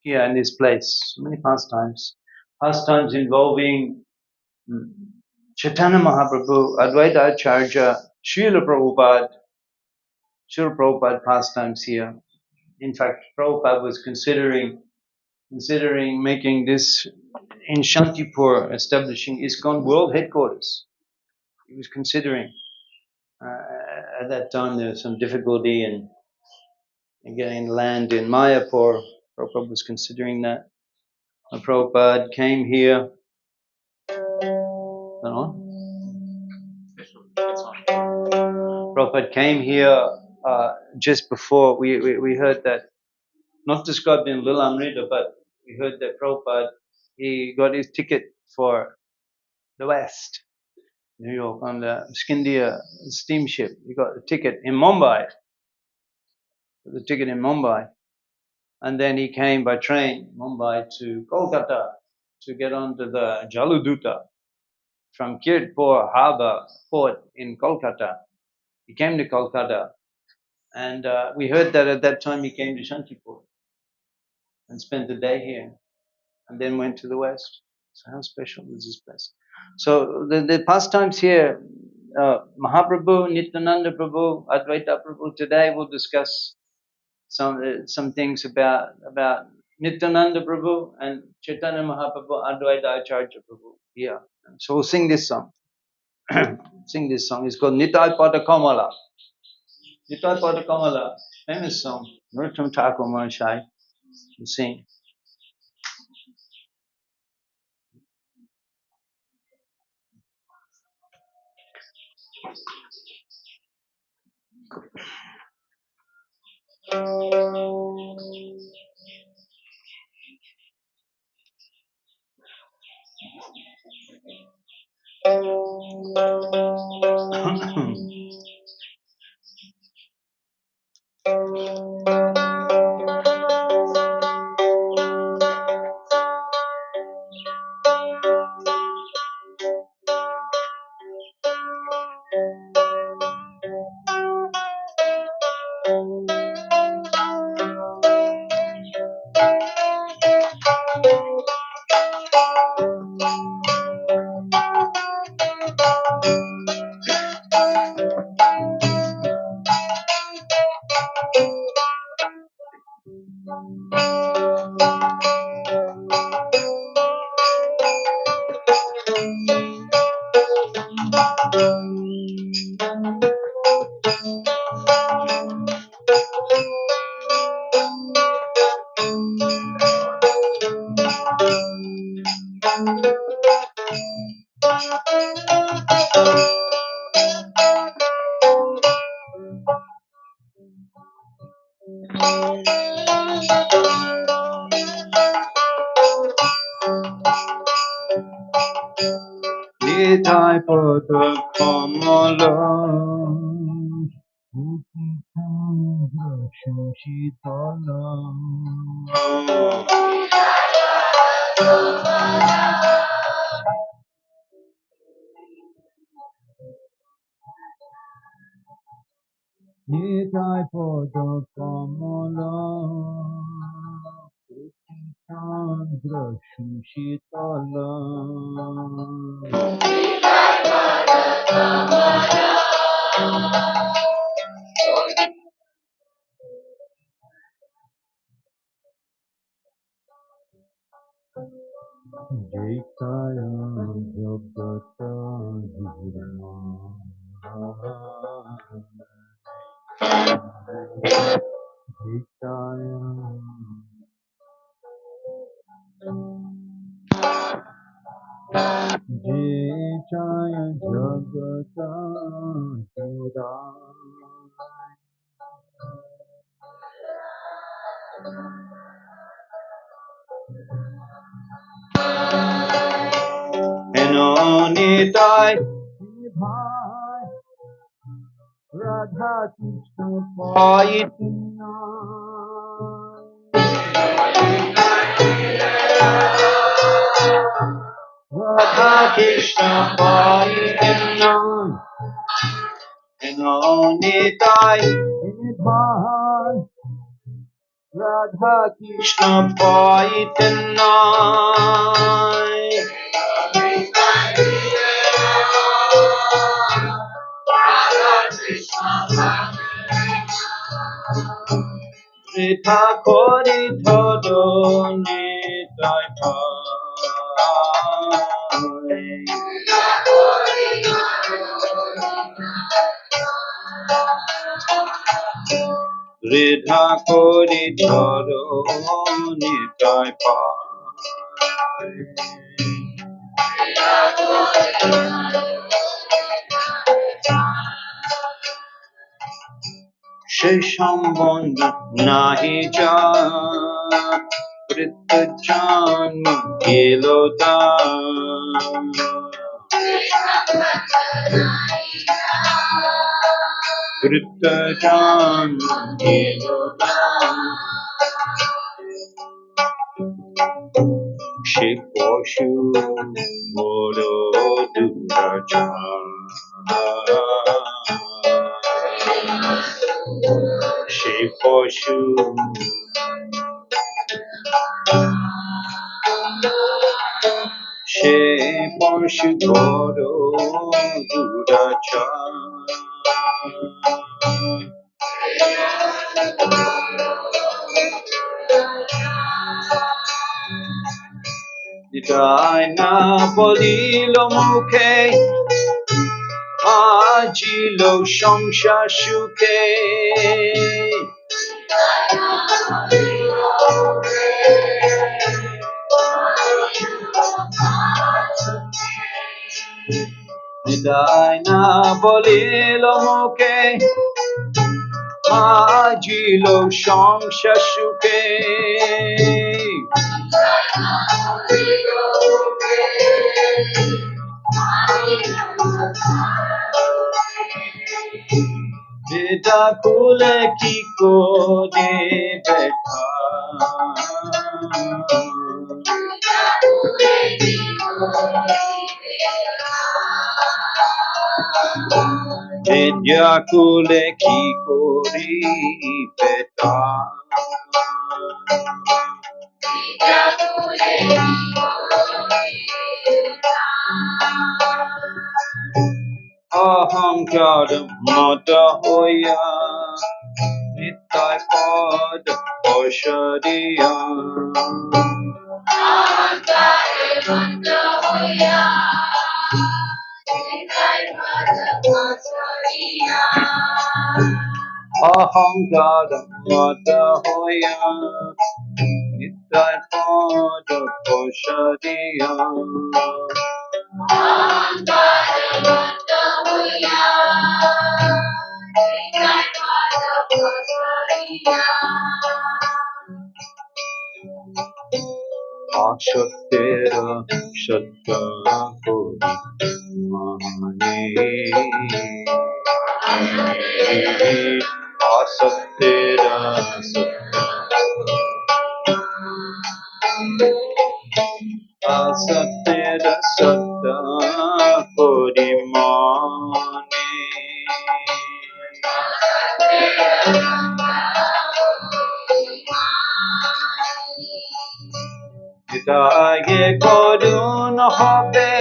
here in this place. So many pastimes. Pastimes involving Chaitanya Mahaprabhu, Advaita Acharya, Srila Prabhupada pastimes here. In fact, Prabhupada was considering making this in Shantipur, establishing ISKCON world headquarters. He was considering. At that time, there was some difficulty in getting land in Mayapur. Prabhupada was considering that. Prabhupada came here. Prabhupada came here just before we heard that, not described in Lilamrita, but we heard that Prabhupada, he got his ticket for the West, New York, on the Scindia steamship. He got the ticket in Mumbai, and then he came by train, Mumbai to Kolkata, to get onto the Jaluduta from Kirtpur Harbour port in Kolkata. He came to Kolkata, and we heard that at that time he came to Shantipur and spent the day here, and then went to the West. So how special is this place? So the pastimes here, Mahaprabhu, Nityananda Prabhu, Advaita Prabhu. Today we'll discuss some things about Nityananda Prabhu and Chaitanya Mahaprabhu, Advaita Acharya Prabhu. Yeah. So we'll sing this song. Sing this song. It's called Nitai Pada Kamala. Nitai Pada Kamala, famous song. Narottam Thakur Mahashai will sing. Nitai Pada Kamala, Shishitala. Nitai Pada Kamala, Chandra Shishitala. Jaitaya Jagata Jivana Jaitaya Jaitaya Jagata Jivana Enonitai Bhai Radha Krishna Paitina Radha Krishna Paitina Enonitai Bhai Radha Krishna fighting night. Rita Kori Todo Nitai Pai. Rita Kori Todo Nitai Pai. Sheshambond Nahi Jan Prita Janma Kiloda Prita Janma Kiloda Shikoshu Moro Durajan Shikoshu Shikoshu Moro Durajan Dina Bolilo Muke Ajilo Shomshashuke Dina Bolilo Muke Ajilo Shomshashuke Veda kule kiko de betha Vidya kule kiko de betha Ahankar mata hoya Nitai pad Oshadiya Ahankar mata hoya Nitai pad Oshadiya Ashattera shatta kodi mane Asattera satta Asattera satta kodi mane Hitaye korun habe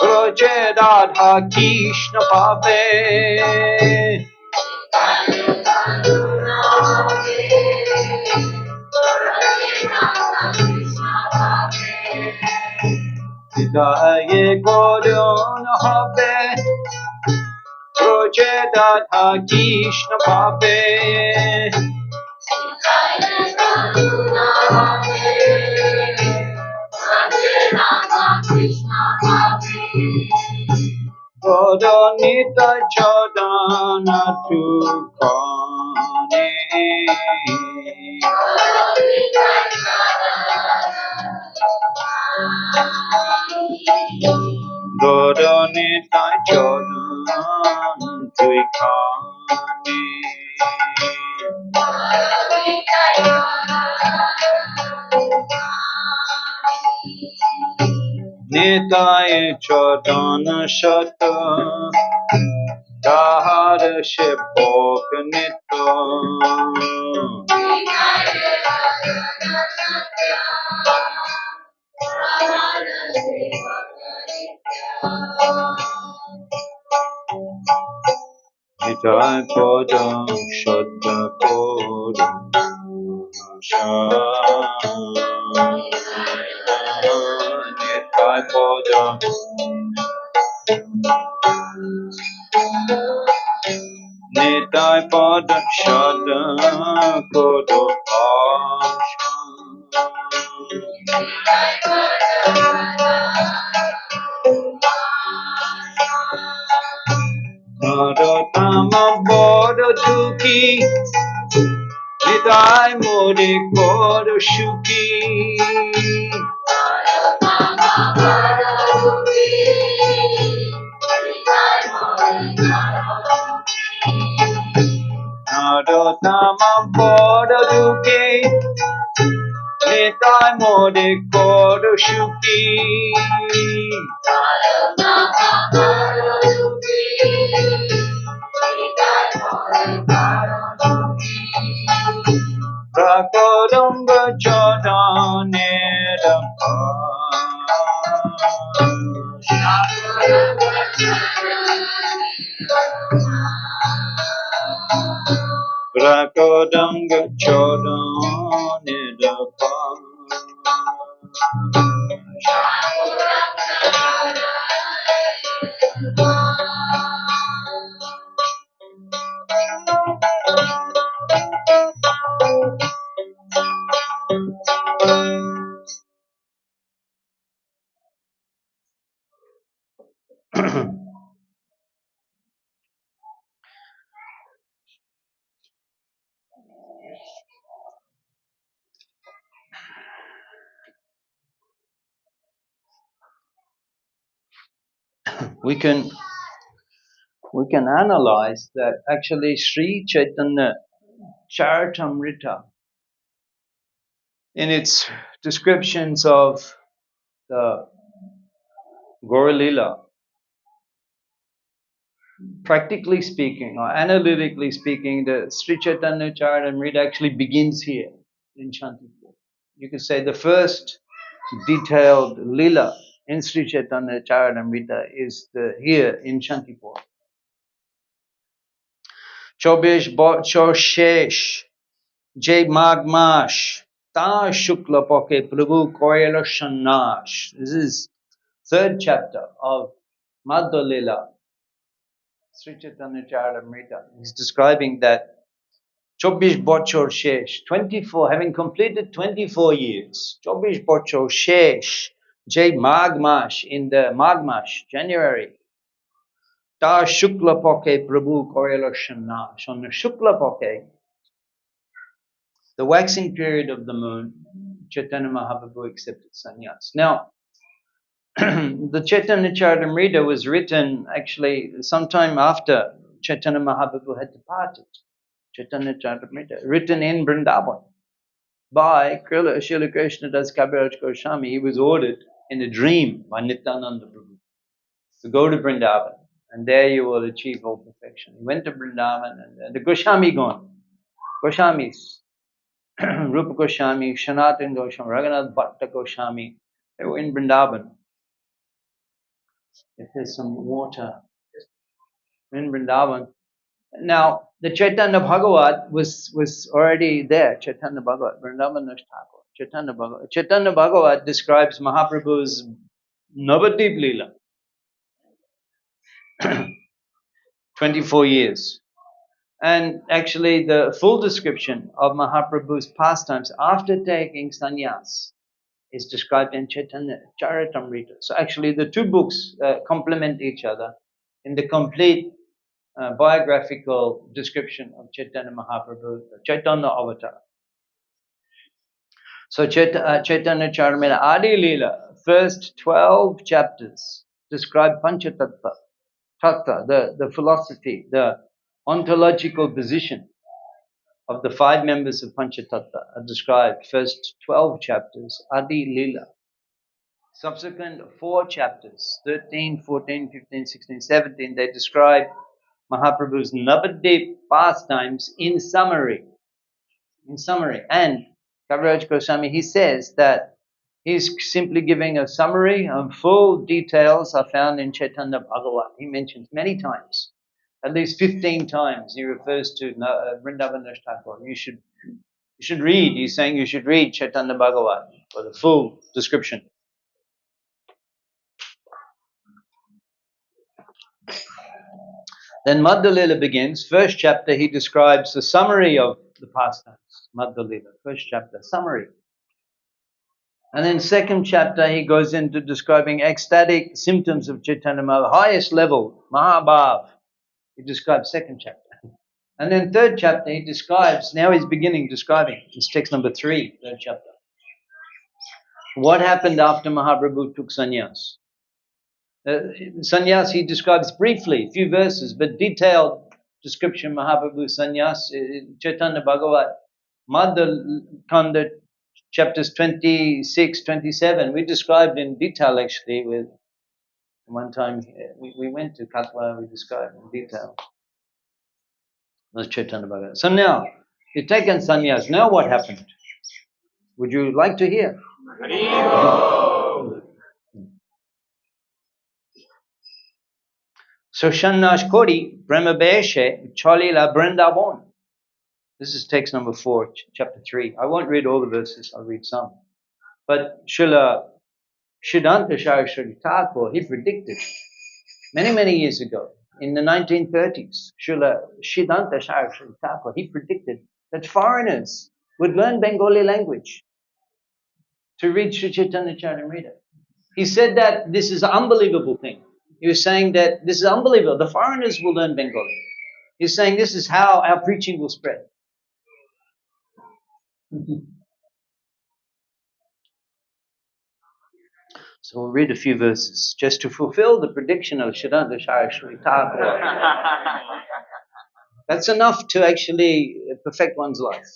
Roje Radha Krishna pabe Hitaye korun habe Roje Radha Krishna pabe Godanita Chodana Tukane Godanita Chodana Tukane Nitaye Chodana Shata Tahar Shepok Nito Nitai Padam Shadda Kodam Nitai Padam Nitai Padam Shadda Kodam Narottama Bodha Duki Nitai Modi Kodam Shuki Narottama Bodha Duki Nitai Modi Kodam Shuki Prakodamba Chodhanera Prakodanga Chodhanera we can analyze that actually Sri Chaitanya Charitamrita in its descriptions of the Garuda-lila, practically speaking or analytically speaking, the Sri Chaitanya Charitamrita actually begins here in Shantipur. You could say the first detailed lila in Sri Chaitanya Charitamrita is here in Shantipur. Chobish Bachor Shesh Jai Magmash Ta Shukla Poke Prabhu Koyala Shanash. This is third chapter of Madhya Lila, Sri Chaitanya Charitamrita. He's describing that Chobish Bachor Shesh, 24, having completed 24 years, Chobish Bachor Shesh, Jai Magmash, in the Magmash, January, Ta Shukla Poke Prabhu Koyala Shanash. On the Shukla Poke, the waxing period of the moon, Chaitanya Mahaprabhu accepted sannyas. Now, the Chaitanya Charitamrita was written actually sometime after Chaitanya Mahaprabhu had departed. Chaitanya Charitamrita, written in Vrindavan by Srila Krishna Das Kaviraj Goswami. He was ordered in a dream by Nityananda Prabhu to go to Vrindavan, and there you will achieve all perfection. He went to Vrindavan, and the Goswamis, Rupa Goswami, Sanatana Goswami, Raghunath Bhatta Goswami, they were in Vrindavan. If there's some water in Vrindavan. Now, the Chaitanya Bhagavat was already there. Chaitanya Bhagavat, Vrindavan Thakur. Chaitanya Bhagavat describes Mahaprabhu's Navadip Leela, 24 years. And actually, the full description of Mahaprabhu's pastimes after taking sannyas is described in Chaitanya Charitamrita. So actually, the two books complement each other in the complete biographical description of Chaitanya Mahaprabhu, Chaitanya Avatar. So Chaitanya Charitamrita Adi Leela, first 12 chapters describe Panchatattva, Tattva, the philosophy, the ontological position of the 5 members of Panchatattva are described. First 12 chapters, Adi Leela. Subsequent 4 chapters, 13, 14, 15, 16, 17, they describe Mahaprabhu's Navadip pastimes in summary. And Kaviraj Goswami, he says that he's simply giving a summary, and full details are found in Chaitanya Bhagavat. He mentions many times, at least 15 times, he refers to Vrindavan Thakur. You should read, he's saying you should read Chaitanya Bhagavat for the full description. Then Madhya-lila begins. First chapter, he describes the summary of the pastimes. Madhya-lila, first chapter, summary. And then second chapter, he goes into describing ecstatic symptoms of Chaitanya Mahaprabhu, highest level, Mahabhav. He describes second chapter. And then third chapter, he describes, now he's beginning describing, it's text number 3, third chapter. What happened after Mahaprabhu took sannyas? Sannyas he describes briefly, a few verses, but detailed description Mahaprabhu sannyas, Chaitanya Bhagavat, Madhya Kanda, chapters 26, 27, we described in detail actually. With one time we went to Katwa, we described in detail. That's Chaitanya Bhagavat. So now, you've taken sannyas, now what happened? Would you like to hear? So Shannash Kori, Brahmabeshe, Chalila Brindavan. This is text number 4, chapter 3. I won't read all the verses, I'll read some. But Srila Siddhanta Saraswati Thakur, he predicted many, many years ago, in the 1930s, Srila Siddhanta Saraswati Thakur, he predicted that foreigners would learn Bengali language to read Sri Chaitanya Charitamrita. He said that this is an unbelievable thing. He was saying that this is unbelievable. The foreigners will learn Bengali. He's saying this is how our preaching will spread. So we'll read a few verses just to fulfill the prediction of Siddhanta Saraswati Thakur. That's enough to actually perfect one's life.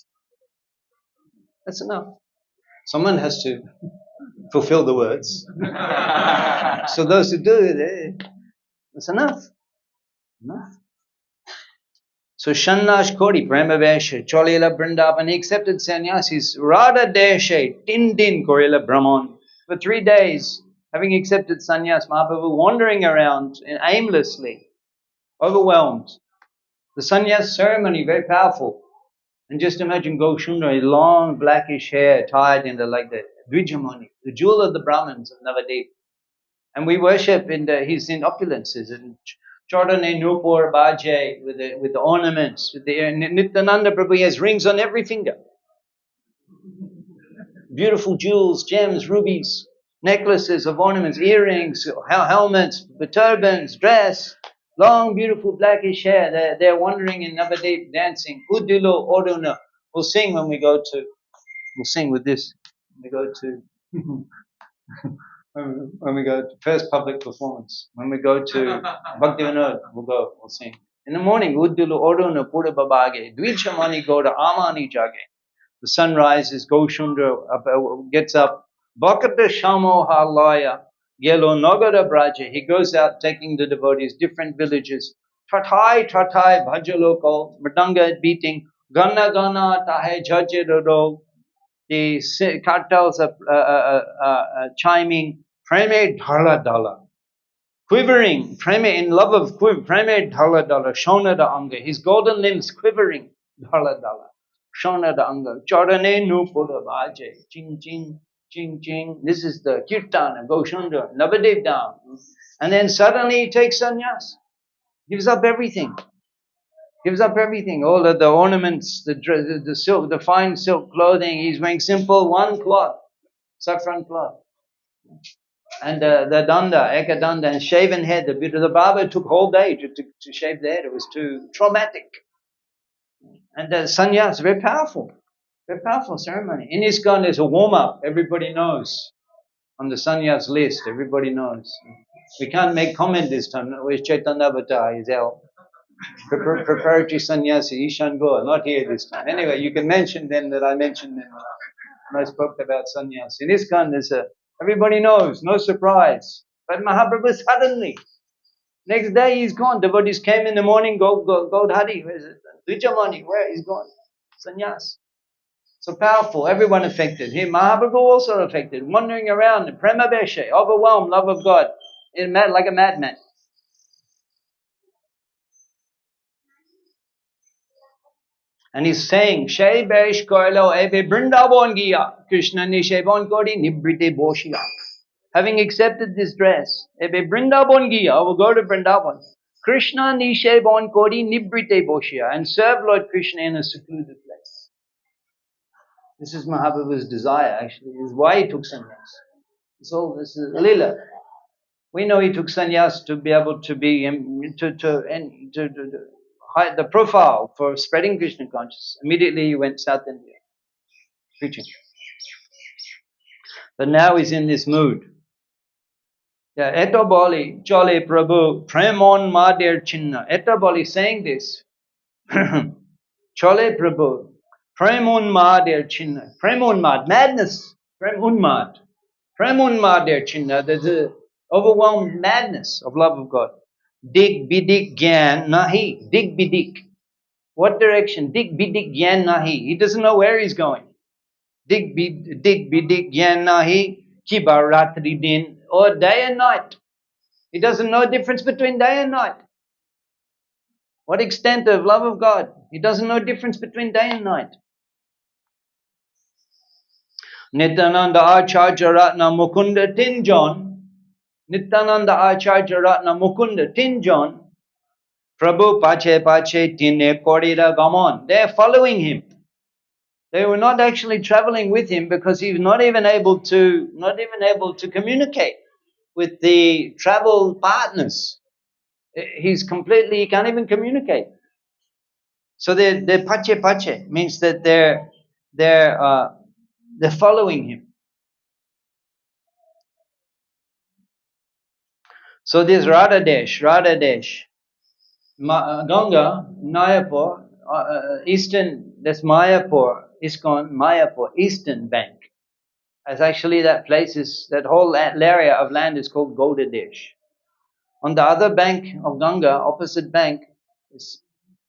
That's enough. Someone has to fulfill the words. So those who do it, it's enough. Enough. So Shannash Kori, Brahmavesha, Cholila Brindavan, he accepted sannyasis, Radha Deshe, Tindin Korila Brahman. For 3 days, having accepted sannyas, Mahaprabhu wandering around aimlessly, overwhelmed. The sannyas ceremony, very powerful. And just imagine Goshundra, his long blackish hair tied into like the Dvijamani, the jewel of the Brahmins of Navadip. And we worship he's in opulences and Chordane Nupur Bhaje with the ornaments, with the Nityananda Prabhu, he has rings on every finger. Beautiful jewels, gems, rubies, necklaces of ornaments, earrings, helmets, turbans, dress, long, beautiful blackish hair. They're wandering in Navadip dancing. Udilo Oduna. We'll sing when we go to, we'll sing with this. When we go to, when we go to first public performance. When we go to Bhakti Vinod, we'll sing. In the morning, Udilo Oduna Pura Babage, Dvichamani Goda Amani Jage. The sun rises, Goshundra gets up. Bhakata Shamo Halaya, Yelo Nagara Braja. He goes out taking the devotees, different villages. Tatai, Tatai, Bhajaloko, Mridanga beating, Gana Gana, Tahe Jajirado. The cartels are chiming, Preme Dhala Dhala. Quivering, Preme in love of Preme Dhala Dhala, Shona da Anga. His golden limbs quivering, Dhala Dhala. Shona da Anga. Chorane Nupura Bhaje. Ching Ching. Ching Ching. This is the Kirtana, Goshundra, Navadev down. And then suddenly he takes sannyas. Gives up everything. Gives up everything. All of the ornaments, the silk, the fine silk clothing. He's wearing simple one cloth, saffron cloth. And the danda, eka danda, and shaven head. The barber took whole day to shave the head. It was too traumatic. And the sannyas, very powerful ceremony. In ISKCON, there's a warm-up. Everybody knows. On the sannyas list, everybody knows. We can't make comment this time. Where's Chaitanya Avatar? He's out. Preparatory sannyasi, Ishan Goa, not here this time. Anyway, you can mention them that I mentioned them when I spoke about sannyas. In ISKCON, there's everybody knows, no surprise. But Mahaprabhu suddenly, next day he's gone. Devotees came in the morning, go Hari, where is it? Vijamani, where? He's gone. Sannyas. So powerful, everyone affected. Here, Mahaprabhu also affected, wandering around, prema beshe, overwhelmed, love of God, like a madman. And he's saying, Shai Besh Koilo Ebe Brindavan Giya, Krishna Nishebon Kodi Nibrite Boshia. Having accepted this dress, Ebe Brindavan Giya, I will go to Brindavan. Krishna Nishebon Kodi Nibrite Boshia, and serve Lord Krishna in a secluded place. This is Mahaprabhu's desire, actually. This is why he took sannyas. This is Lila. We know he took sannyas to be able to be to hide the profile for spreading Krishna consciousness. Immediately he went South India preaching. But now he's in this mood. Yeah, Eto Bali, Chole Prabhu, Premon Madir Chinna. Eto Bali saying this. Chole Prabhu, Premon Madir Chinna. Premon Mad, madness. Premunmad. Premunmad der Chinna. There's a overwhelmed madness of love of God. Dig bidik gyan nahi. Dig bidik. What direction? Dig bidik gyan nahi. He doesn't know where he's going. Dig bidik gyan nahi. Kibaratri din. Or day and night. He doesn't know the difference between day and night. What extent of love of God? He doesn't know the difference between day and night. Nityananda Acharya Ratna Mukunda Tinjon. Nityananda Acharya Ratna Mukunda Tinjon. Prabhu Pache Pache Tine Korira Gamon. They're following him. They were not actually traveling with him because he was not even able to communicate with the travel partners. He can't even communicate. So they're Pache Pache means that they're following him. So this Radha Desh, Ganga, Mayapur, eastern, that's Mayapur, ISKCON, Mayapur, eastern bank. As actually that whole area of land is called Gauda Desh. On the other bank of Ganga, opposite bank, is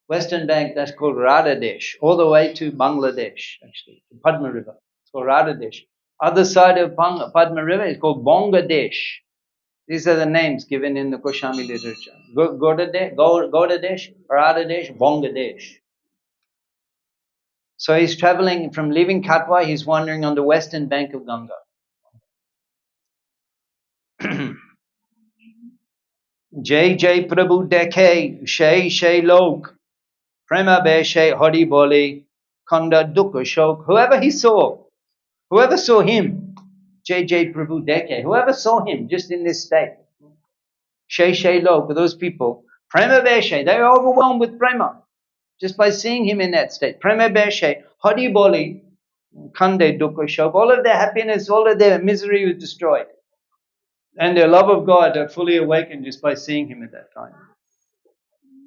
western bank, that's called Radha Desh, all the way to Bangladesh, actually, to Padma River. It's called Radha Desh. Other side of Padma River is called Bonga Desh. These are the names given in the Goswami literature. Gauda Desh, Radha Desh, Bonga Desh. So he's traveling from leaving Katwa, he's wandering on the western bank of Ganga. Jai Jai Prabhu Dekhe, Shay Lok, Prema Beshe Hari Boli, Kanda Dukha Shok. Whoever saw him, Jai Jai Prabhu Dekhe, whoever saw him just in this state, Shay Lok, those people, Prema Beshe, they were overwhelmed with prema. Just by seeing him in that state. Prema Beshe, Hari Boli, Kande Dukha Shok, all of their happiness, all of their misery was destroyed. And their love of God are fully awakened just by seeing him at that time.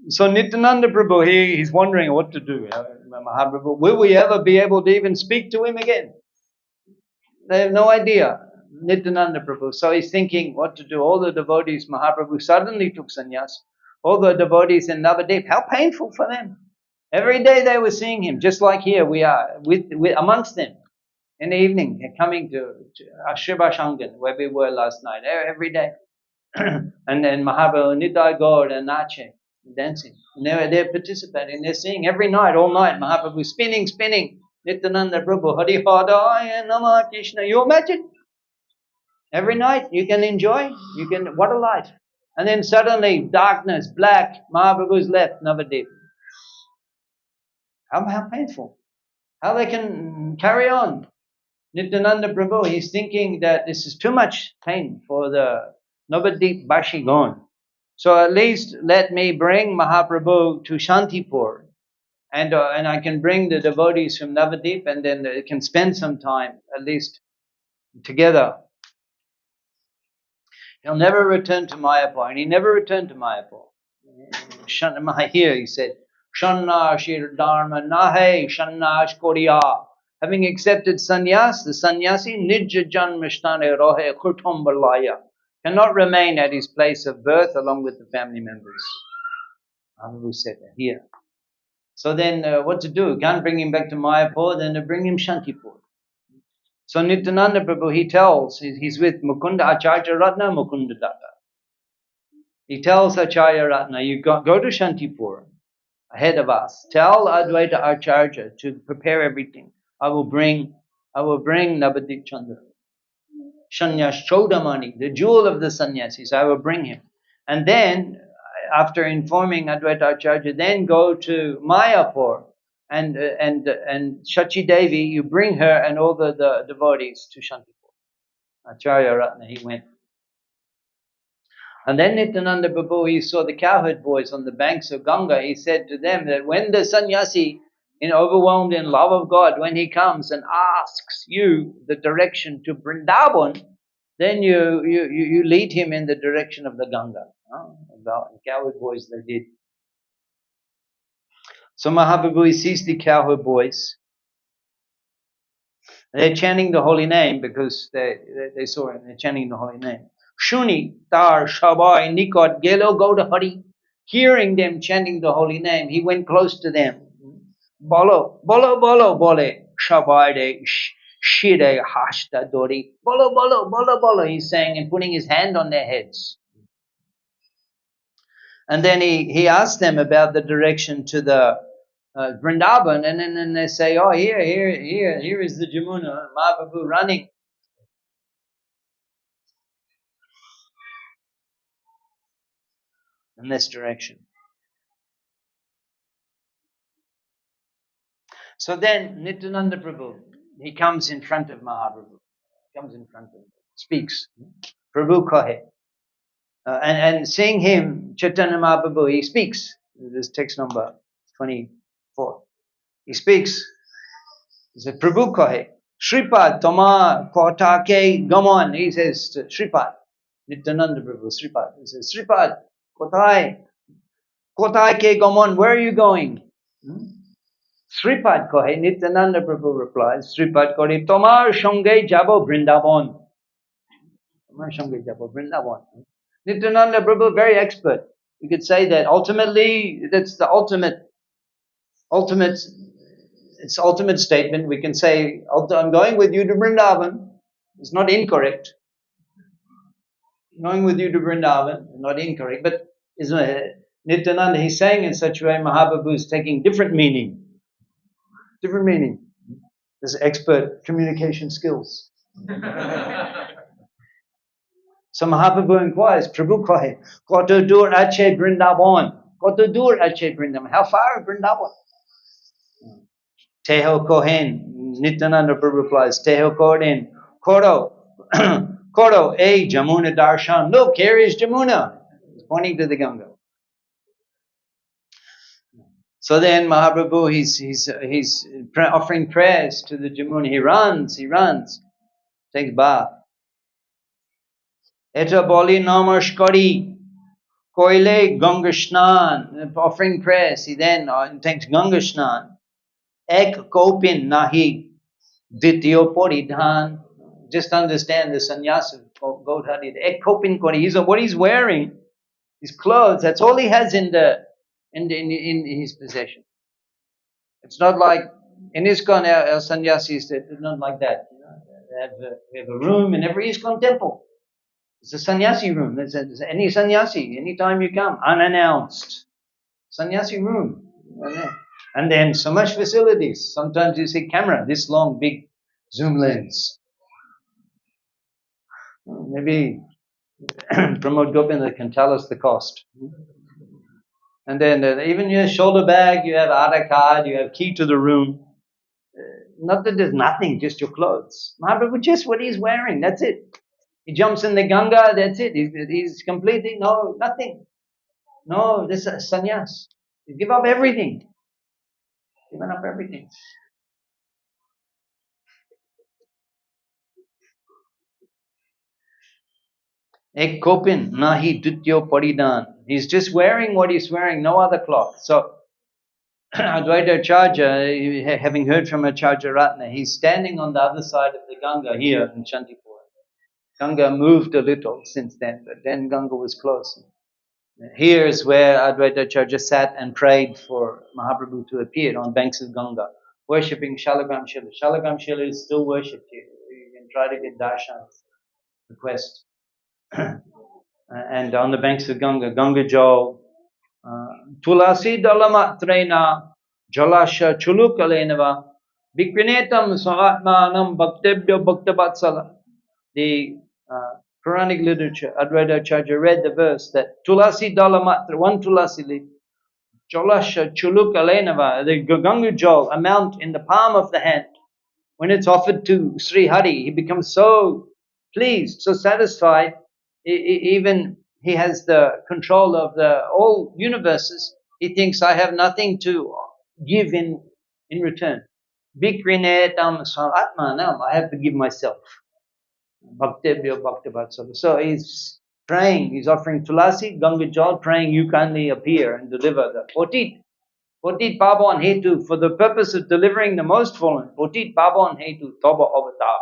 So Nityananda Prabhu, he's wondering what to do. Mahaprabhu, will we ever be able to even speak to him again? They have no idea. Nityananda Prabhu. So he's thinking what to do. All the devotees, Mahaprabhu suddenly took sannyas. All the devotees in Navadip, how painful for them. Every day they were seeing him, just like here we are, with amongst them. In the evening, coming to Ashibashangan, where we were last night, every day. And then Mahaprabhu, Nitai Gaur and Nache, dancing. And they're participating, they're seeing every night, all night, Mahaprabhu spinning. Nityananda Prabhu, Hari Padaya Nama Krishna. You imagine? Every night you can enjoy, what a light. And then suddenly, darkness, black, Mahaprabhu's left, Navadip. How painful. How they can carry on. Nityananda Prabhu, he's thinking that this is too much pain for the Navadip Bashigon. So at least let me bring Mahaprabhu to Shantipur. And I can bring the devotees from Navadip and then they can spend some time at least together. He'll never return to Mayapur. And he never returned to Mayapur. Here he said, Shanna Shir Dharma Nahe Shannash Koriya. Having accepted sannyas, the sannyasi, Nijja Janmashtane Rohe Kurtum Balaya, cannot remain at his place of birth along with the family members. Mahaprabhu said that here. So then what to do? Can't bring him back to Mayapur, then to bring him Shantipur. So Nityananda Prabhu, he tells, he's with Mukunda Acharya Ratna, Mukunda Datta. He tells Acharya Ratna, you go to Shantipur ahead of us. Tell Advaita Acharya to prepare everything. I will bring Navadip Chandra. Sanyas Chodamani, the jewel of the sannyasis, I will bring him. And then, after informing Advaita Acharya, then go to Mayapur and Shachi Devi, you bring her and all the devotees to Shantipur. Acharya Ratna, he went. And then Nityananda Prabhu, he saw the cowherd boys on the banks of Ganga. He said to them that when the sannyasi, overwhelmed in love of God, when he comes and asks you the direction to Vrindavan, then you lead him in the direction of the Ganga. The cowherd boys, they did. So Mahaprabhu, he sees the cowherd boys. They're chanting the holy name because they saw him. They're chanting the holy name. Shuni tar shabai nikot gelo gauda hari. Hearing them chanting the holy name, he went close to them. Bolo, bolo, bolo, bole. Shabai de shide hashta dori. Bolo, bolo, bolo, bolo. He's saying and putting his hand on their heads. And then he asked them about the direction to the Vrindavan, and then they say, oh, here is the Jamuna, Mahaprabhu running. In this direction. So then Nityananda Prabhu, he comes in front of Mahaprabhu, speaks. Prabhu Kahe. And seeing him, Chaitanya Mahaprabhu, he speaks. This is text number 24. He speaks. He said, Prabhu Kahe. Shripad Tama Kotake Gaman. He says, Shripad. Nityananda Prabhu, Shripad. He says, Shripad, Kotai ke Gaman, where are you going? Sripad kohe, Nityananda Prabhu replies, Sripad kohe, Tomar Shange Jabo Vrindavan. Tomar Shange Jabo Vrindavan. Nityananda Prabhu, very expert. You could say that ultimately, that's the ultimate statement. We can say, I'm going with you to Vrindavan. It's not incorrect. Going with you to Vrindavan, not incorrect. But Nityananda, he's saying in such a way, Mahaprabhu is taking different meaning. Different meaning. There's expert communication skills. So Mahaprabhu inquires, Prabhu Kahe, Koto dur ache Vrindavan. Koto dur ache Vrindavan. How far Vrindavan? Teho Kohen. Nityananda Prabhu replies, Teho Kohen. Koto. Koto, Jamuna Darshan. Look, here is Jamuna. He's pointing to the Ganga. So then Mahaprabhu, he's offering prayers to the Jamuna. He runs, takes bath. Eta boli namaskari, koile Ganga Snan, offering prayers. He then takes Ganga Snan. Ek kopin nahi dityo poridhan. Just understand the sannyas of Gaudhari. Ek kopin kori. What he's wearing, his clothes. That's all he has in his possession. It's not like in ISKCON, our sannyasis, it's not like that. We have a room in every ISKCON temple. It's a sannyasi room. There's any sannyasi, anytime you come, unannounced. Sannyasi room. And then so much facilities. Sometimes you see camera, this long, big zoom lens. Maybe Pramod Govinda can tell us the cost. And then even your shoulder bag, you have Aadhaar card, you have key to the room. Not that there's nothing, just your clothes. Mahaprabhu, just what he's wearing, that's it. He jumps in the Ganga, that's it. He's completely, nothing. No, this is sannyas. You give up everything. Given up everything. Ek kopin nahi dutyo paridan. He's just wearing what he's wearing, no other cloth. So Advaita Acharya, having heard from Acharya Ratna, he's standing on the other side of the Ganga here in Shantipur. Ganga moved a little since then, but then Ganga was close. Here is where Advaita Acharya sat and prayed for Mahaprabhu to appear on banks of Ganga, worshipping Shalagram Shila. Shalagram Shila is still worshipped here. You can try to get darshan, request. And on the banks of Ganga, Ganga Jal, Tulasi Dalamatrena, Jalasha Chulukalenava, Bikrinetam Saratmanam Bhaktebhyo Bhaktabatsala. The Quranic literature, Advaita Acharya read the verse that Tulasi Dalamatra, one Tulasi leaf, Jalasha Chulukalenava, the Ganga Jal, a mount in the palm of the hand. When it's offered to Sri Hari, he becomes so pleased, so satisfied, even he has the control of all universes. He thinks, I have nothing to give in return. Bikrinetam swaratmanam, I have to give myself. Bhaktebhyo Bhaktabatsala. So he's praying, he's offering Tulasi, Ganga Jal, praying you kindly appear and deliver the Potit. Potit Pavan Hetu, for the purpose of delivering the most fallen. Potit Pavan Hetu, Toba Avatar.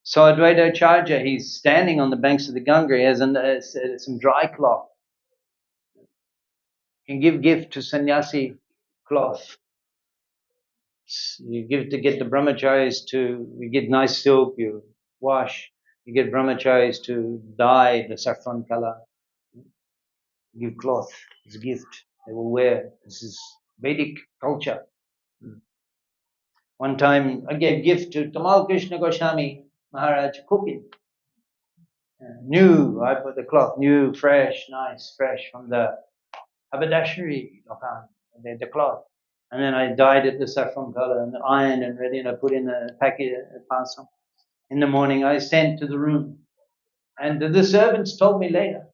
So Advaita Acharya, he's standing on the banks of the Ganga, he has some dry cloth. You can give gift to sannyasi cloth. You give to get the brahmacharis you get nice silk, you wash. You get brahmacharis to dye the saffron color. Give cloth as a gift. They will wear. This is Vedic culture. One time I gave gift to Tamal Krishna Goswami Maharaj cooking. New, I put the cloth, new, fresh, nice, fresh from the haberdashery, the cloth. And then I dyed it the saffron color and ironed and ready, and I put in a packet, a parcel. In the morning I sent to the room. And the servants told me later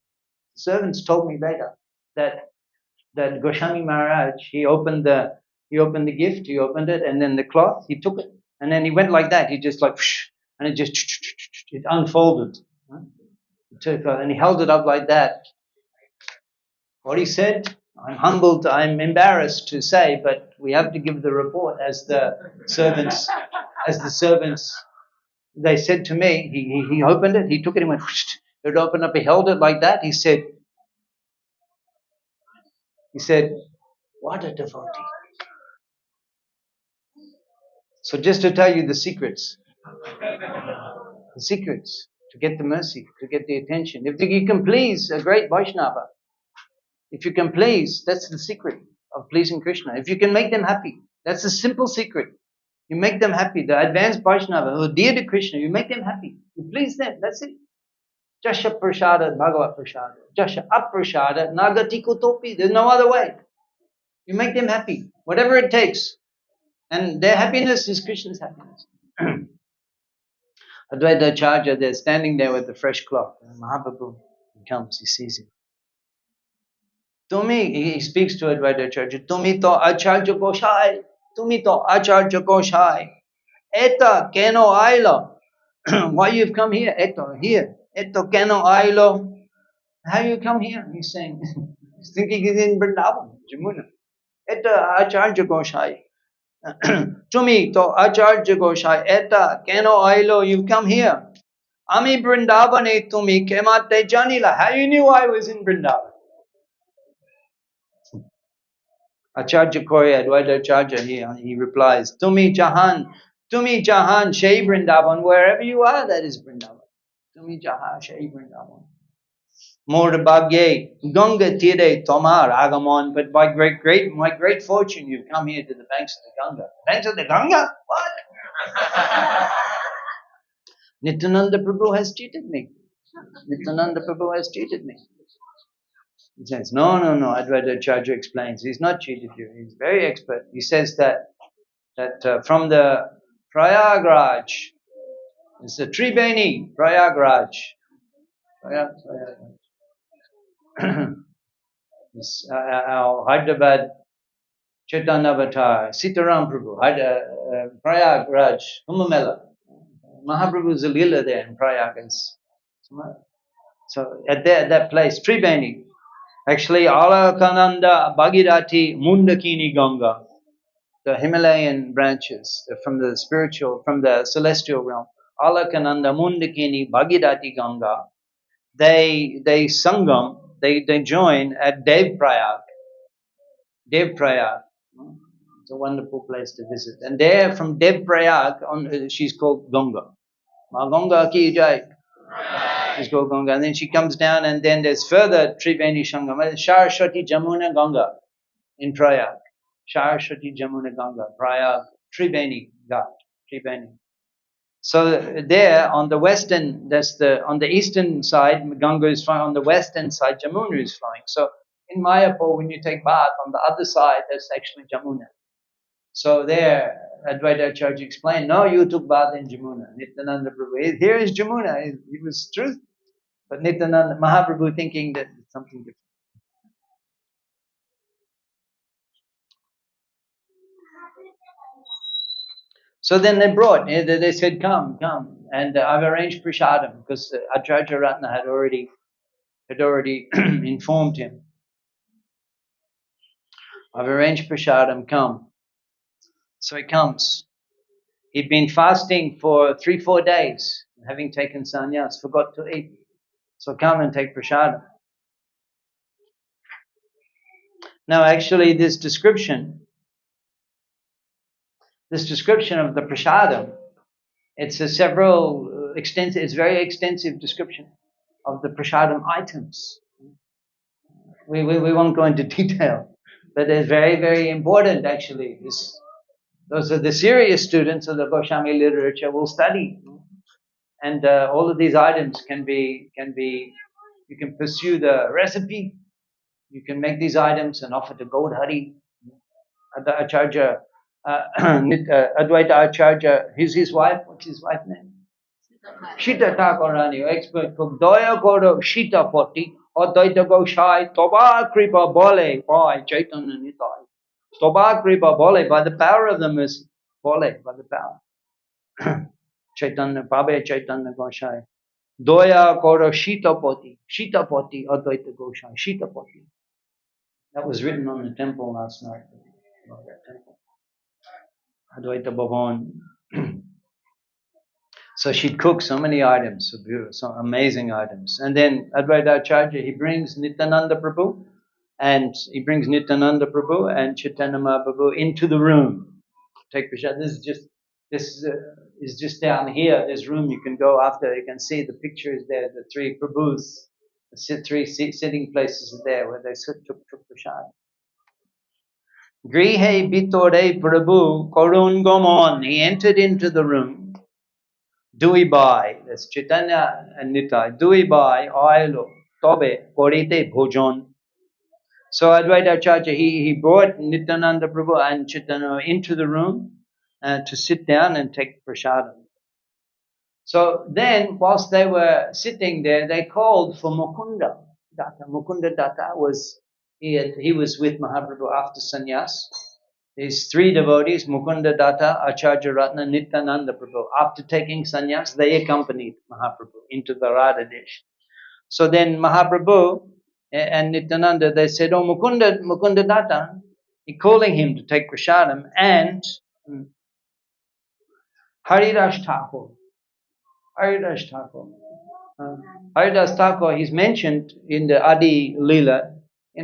that Goswami Maharaj, he opened the gift, he opened it, and then the cloth, he took it. And then he went like that, he just like, whoosh, and it unfolded. And he held it up like that. What he said, I'm humbled, I'm embarrassed to say, but we have to give the report as the servants, they said to me, he opened it, he took it, he went, whoosh, it opened up, he held it like that, he said, what a devotee. So just to tell you the secrets to get the mercy, to get the attention. If you can please a great Vaishnava, if you can please, that's the secret of pleasing Krishna. If you can make them happy, that's a simple secret. You make them happy. The advanced Vaishnava who are dear to Krishna, you make them happy. You please them, that's it. Jasha prasada bhagavat prasada. Jasha aprasada nagati kutopi. There's no other way. You make them happy, whatever it takes. And their happiness is Krishna's happiness. Advaita Acharya, they're standing there with the fresh cloth. And Mahaprabhu comes, he sees him. He speaks to Advaita Acharya, Tumi to Acharya Goshai, Tumi to Acharya Goshai. Eta keno ailo. Why you've come here? Eto, here. Eto keno ailo. How you come here? He's saying, he's thinking he's in Vrindavan, Jamuna. Eta Acharya Goshai. Tumi to Acharya Goshai. Eta keno ailo. You've come here. Ami Vrindavane tumi kemate janila. How you knew I was in Vrindavan? Acharya Kori Advaita Acharya, he replies, Tumi Jahan, Shai Vrindavan, wherever you are, that is Vrindavan. Tumi Jahan, Shai Vrindavan. More Bhagye, Ganga Tire Tomar Agamon, but by my great fortune, you've come here to the banks of the Ganga. Banks of the Ganga? What? Nityananda Prabhu has cheated me. He says, no. Advaita Acharya explains, he's not cheated you. He's very expert. He says that from the Prayagraj, it's the Tribeni Prayagraj. Our Hyderabad Chaitanya Avatar, Sitaram Prabhu, Prayagraj, Kumbh Mahaprabhu's a lila there in Prayagraj. So at that place, Tribeni, actually Alakananda, Bhagirati, Mundakini Ganga, the Himalayan branches from the celestial realm. Alakananda Mundakini Bhagirati Ganga. They sangam, they join at Dev Prayag. It's a wonderful place to visit. And there from Dev Prayag on, she's called Ganga. Ma Ganga ki jai. She's called Ganga. And then she comes down, and then there's further Triveni Sangam, Saraswati Jamuna Ganga in Prayag. Saraswati Jamuna Ganga, Prayag, Triveni Ghat, Triveni. So there on the western, on the eastern side, Ganga is flowing. On the western side, Jamuna is flowing. So in Mayapur, when you take bath on the other side, that's actually Jamuna. So there, Advaita Acharya explained, no, you took bath in Jamuna. Nityananda Prabhu, here is Jamuna. It was truth. But Nityananda Mahaprabhu thinking that it's something different. So then they said, come. And I've arranged prasadam because Acharya Ratna had already informed him. I've arranged prasadam, come. So he comes. He'd been fasting for 3-4 days, having taken sannyas, forgot to eat. So come and take prasadam. Now actually this description of the prasadam, it's a it's very extensive description of the prasadam items. We won't go into detail, but it's very, very important actually. Those are the serious students of the Goswami literature will study. And all of these items can be, you can pursue the recipe, you can make these items and offer to Gaudhari, Acharya, Advaita Acharya, his wife, what's his wife's name? Shita Thakurani, expert cook, Doya Koro Shita Poti, Advaita Goshai, Toba Kripa Bole, Boy, Chaitanya Nitai. Toba Kripa Bole, by the power of the mercy, Bole, by the power. Chaitanya, Babe Chaitanya Goshai. Doya Koro Shitapati, Advaita Goshai, Shitapati. That was written on the temple last night. That temple. Advaita Bhavan. So she'd cook so many items, some amazing items. And then Advaita Acharya, he brings Nityananda Prabhu and Chaitanya Mahaprabhu into the room. Take prasad. This is just down here. This room you can go after. You can see the pictures there. The three Prabhus, the three sitting places are there where they took prasad. Grihe bitore Prabhu Korun Gomon. He entered into the room. Dui bai, that's Chaitanya and Nitai. Dui bai, ailo, tobe, korite bhojon. So Advaita Acharya, he brought Nityananda Prabhu and Chaitanya into the room to sit down and take prasadam. So then, whilst they were sitting there, they called for Mukunda Datta. Mukunda Datta was, he was with Mahaprabhu after sannyas. These three devotees, Mukunda Datta, Acharya Ratna, Nityananda Prabhu, after taking sannyas, they accompanied Mahaprabhu into the Radha dish. So then Mahaprabhu and Nityananda, they said, oh, Mukunda Datta, he calling him to take prasadam, and Haridas Thakur. Haridas Thakur. Haridas Thakur, he's mentioned in the Adi Lila,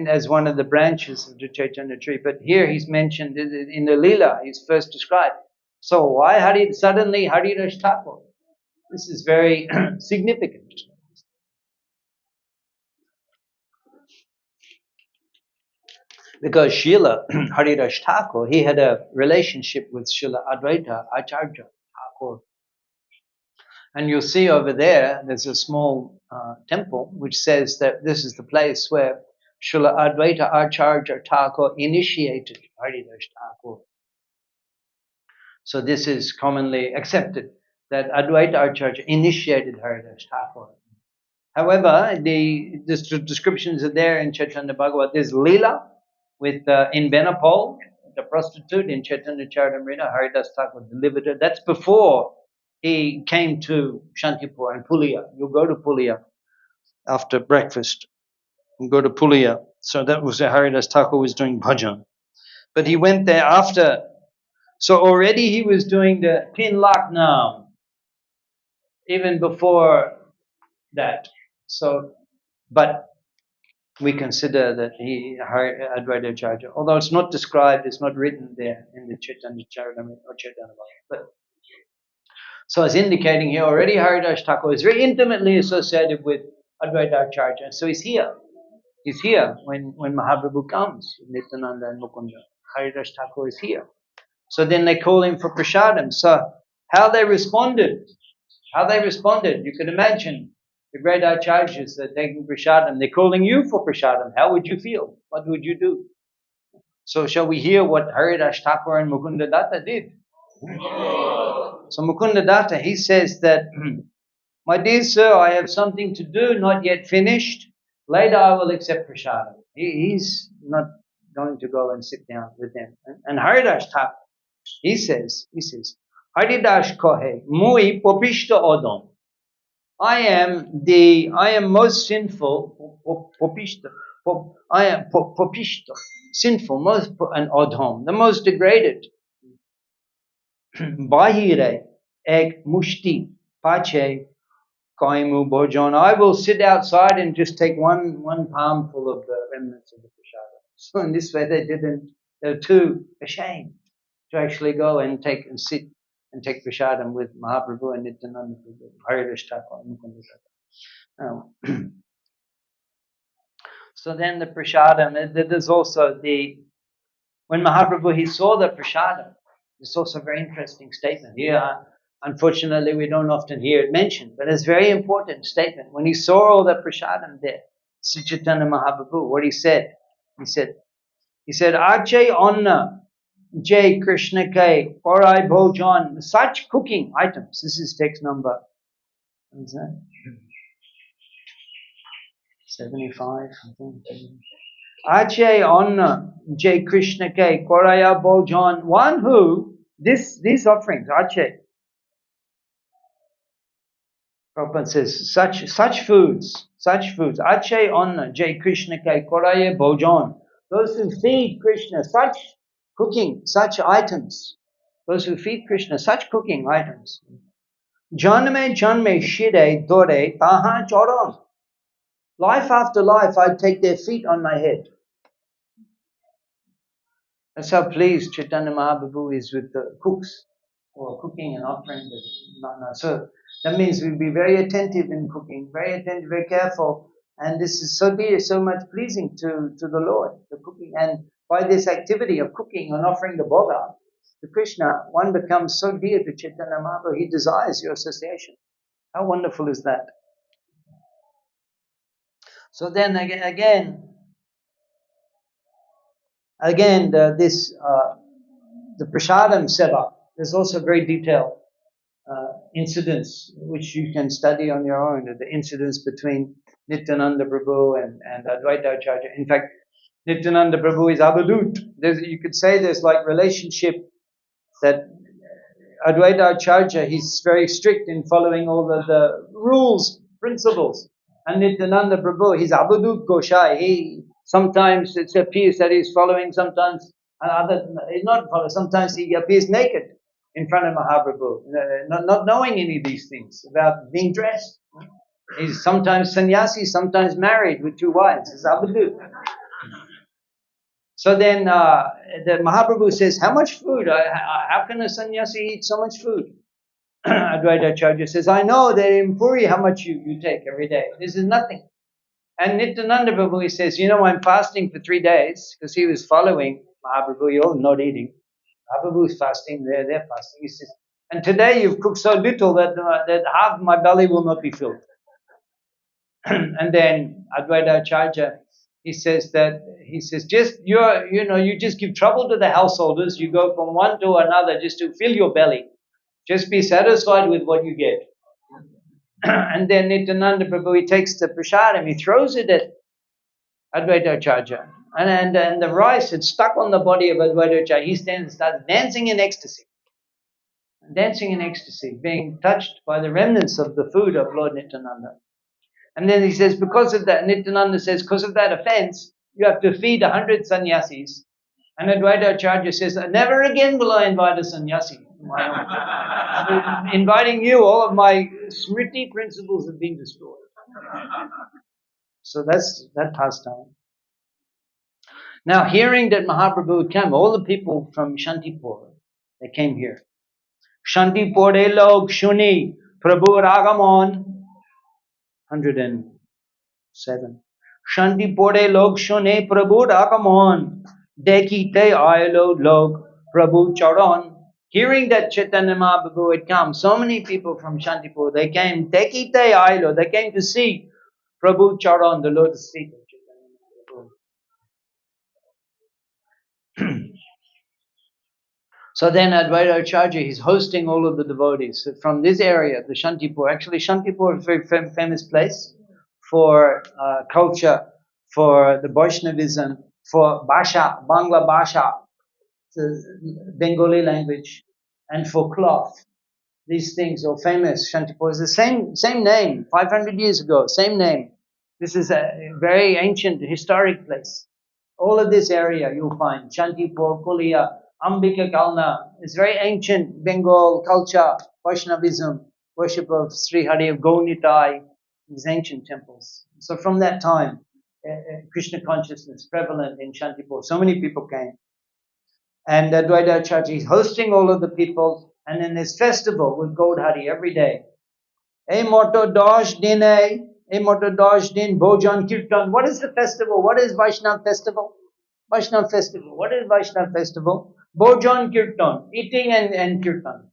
as one of the branches of the Chaitanya tree. But here he's mentioned in the Lila, he's first described. So why suddenly Haridas Thakur? This is very significant. Because Srila Haridas Thakur, he had a relationship with Srila Advaita Acharya Thakur. And you'll see over there's a small temple which says that this is the place where Srila Advaita Acharya Thakur initiated Haridas Thakur. So this is commonly accepted, that Advaita Acharya initiated Haridas Thakur. However, the descriptions are there in Chaitanya Bhagavat. There's Leela with in Benapole, the prostitute in Chaitanya Charitamrita, Haridas Thakur delivered her. That's before he came to Shantipur and Pulia. You go to Pulia after breakfast. You go to Pulia. So that was where Haridas Thakur was doing bhajan. But he went there after. So already he was doing the Tin Lak Nam. even before that. So, but we consider that Advaita Acharya, although it's not described, it's not written there in the Chaitanya Charitamrita or Chaitanya Bhagavat. But so it's indicating here already Haridas Thakur is very intimately associated with Advaita Acharya. So he's here. He's here when Mahaprabhu comes, Nityananda and Mukunda. Haridas Thakur is here. So then they call him for prasadam. So how they responded, you can imagine the great acharyas that are taking prasadam, they're calling you for prasadam. How would you feel? What would you do? So shall we hear what Haridas Thakur and Mukunda Datta did? So Mukunda Datta, he says that, my dear sir, I have something to do, not yet finished. Later I will accept prasadam. He's not going to go and sit down with them. And Haridas Thakur, he says, Haridas kohe, mui popishta odom. I am most sinful, popishta, I am popishta, sinful, most, and odom, the most degraded. Bahire ek mushti pache kaimu bojon. I will sit outside and just take one palmful of the remnants of the prasada. So in this way they were too ashamed to actually go and sit and take prasadam with Mahaprabhu and Nityananda Prabhu, Haridas Thakur and Mukunda Datta. So then the prasadam, there's also when Mahaprabhu he saw the prasadam, there's also a very interesting statement. Here, unfortunately, we don't often hear it mentioned, but it's a very important statement. When he saw all the prasadam there, Sri Chaitanya Mahaprabhu, what he said, Ache onna Jai Krishna Kai Korai Bhojan, such cooking items. This is text number, what is that? 75, I think. Ache onna Jai Krishna Kai Koraya Bhojan, one who, these offerings, Ache. Prabhupada says, such foods, Ache onna Jai Krishna Kai Koraya Bhojan, those who feed Krishna, such cooking, such items. Those who feed Krishna, such cooking items. Janme shire dore taha choron. Life after life, I'd take their feet on my head. That's how pleased Chaitanya Mahaprabhu is with the cooks who are cooking and offering the nana. So that means we'll be very attentive in cooking, very attentive, very careful. And this is so dear, so much pleasing to the Lord, the cooking. And by this activity of cooking and offering the bhoga to Krishna, one becomes so dear to Chaitanya Mahaprabhu, he desires your association. How wonderful is that? So then again, the prasadam seva, there's also very detailed incidents which you can study on your own, the incidents between Nityananda Prabhu and Advaita Acharya. In fact, Nityananda Prabhu is Abadut. You could say there's like relationship that Advaita Acharya, he's very strict in following all the rules, principles. And Nityananda Prabhu, he's Abadut Goshai. He sometimes it appears that he's following, sometimes he's not following. Sometimes he appears naked in front of Mahaprabhu, not knowing any of these things about being dressed. He's sometimes sannyasi, sometimes married with 2 wives. It's Abadut. So then the Mahaprabhu says, how much food? How can a sannyasi eat so much food? Advaita Acharya says, I know that in Puri how much you take every day. This is nothing. And Nityananda Prabhu, he says, I'm fasting for 3 days, because he was following Mahaprabhu, you're not eating. Mahaprabhu is fasting, they're fasting. He says, and today you've cooked so little that half my belly will not be filled. And then Advaita Acharya, he says, just you just give trouble to the householders. You go from one to another just to fill your belly. Just be satisfied with what you get. And then Nityananda Prabhu, he takes the prasadam, he throws it at Advaita Acharya. And the rice had stuck on the body of Advaita Acharya. He stands and starts dancing in ecstasy. Being touched by the remnants of the food of Lord Nityananda. And then he says, because of that, Nityananda says, because of that offense, you have to feed 100 sannyasis. And Advaita Acharya says, never again will I invite a sannyasi. I'm inviting you, all of my Smriti principles have been destroyed. So that's that pastime. Now, hearing that Mahaprabhu would come, all the people from Shantipur, they came here. Shantipur e log shuni Prabhu Ragamon, 107. Shantipur e log shuni Prabhu Ragamon, dekite ailo log Prabhu Charan. Hearing that Chaitanya Mahaprabhu had come, so many people from Shantipur, they came, dekite ailo, they came to see Prabhu Charan, the lotus feet of Chaitanya Mahaprabhu. So then Advaita Acharya, he's hosting all of the devotees from this area, the Shantipur. Actually, Shantipur is a very famous place for culture, for the Vaishnavism, for Bhasha, Bangla Bhasha, the Bengali language, and for cloth. These things are famous. Shantipur is the same name, 500 years ago, same name. This is a very ancient, historic place. All of this area you'll find, Shantipur, Kulia, Ambika Kalna, it's very ancient Bengal culture, Vaishnavism, worship of Sri Hari of Gaunitai, these ancient temples. So from that time, Krishna consciousness prevalent in Shantipur. So many people came. And Advaita Acharya is hosting all of the people, and then there's festival with Gaudhari every day. Moto Dosh Din Bhojan Kirtan. What is the festival? What is Vaishnav festival? Vaishnav festival. What is Vaishnav festival? Bhojan Kirtan. Eating and Kirtan.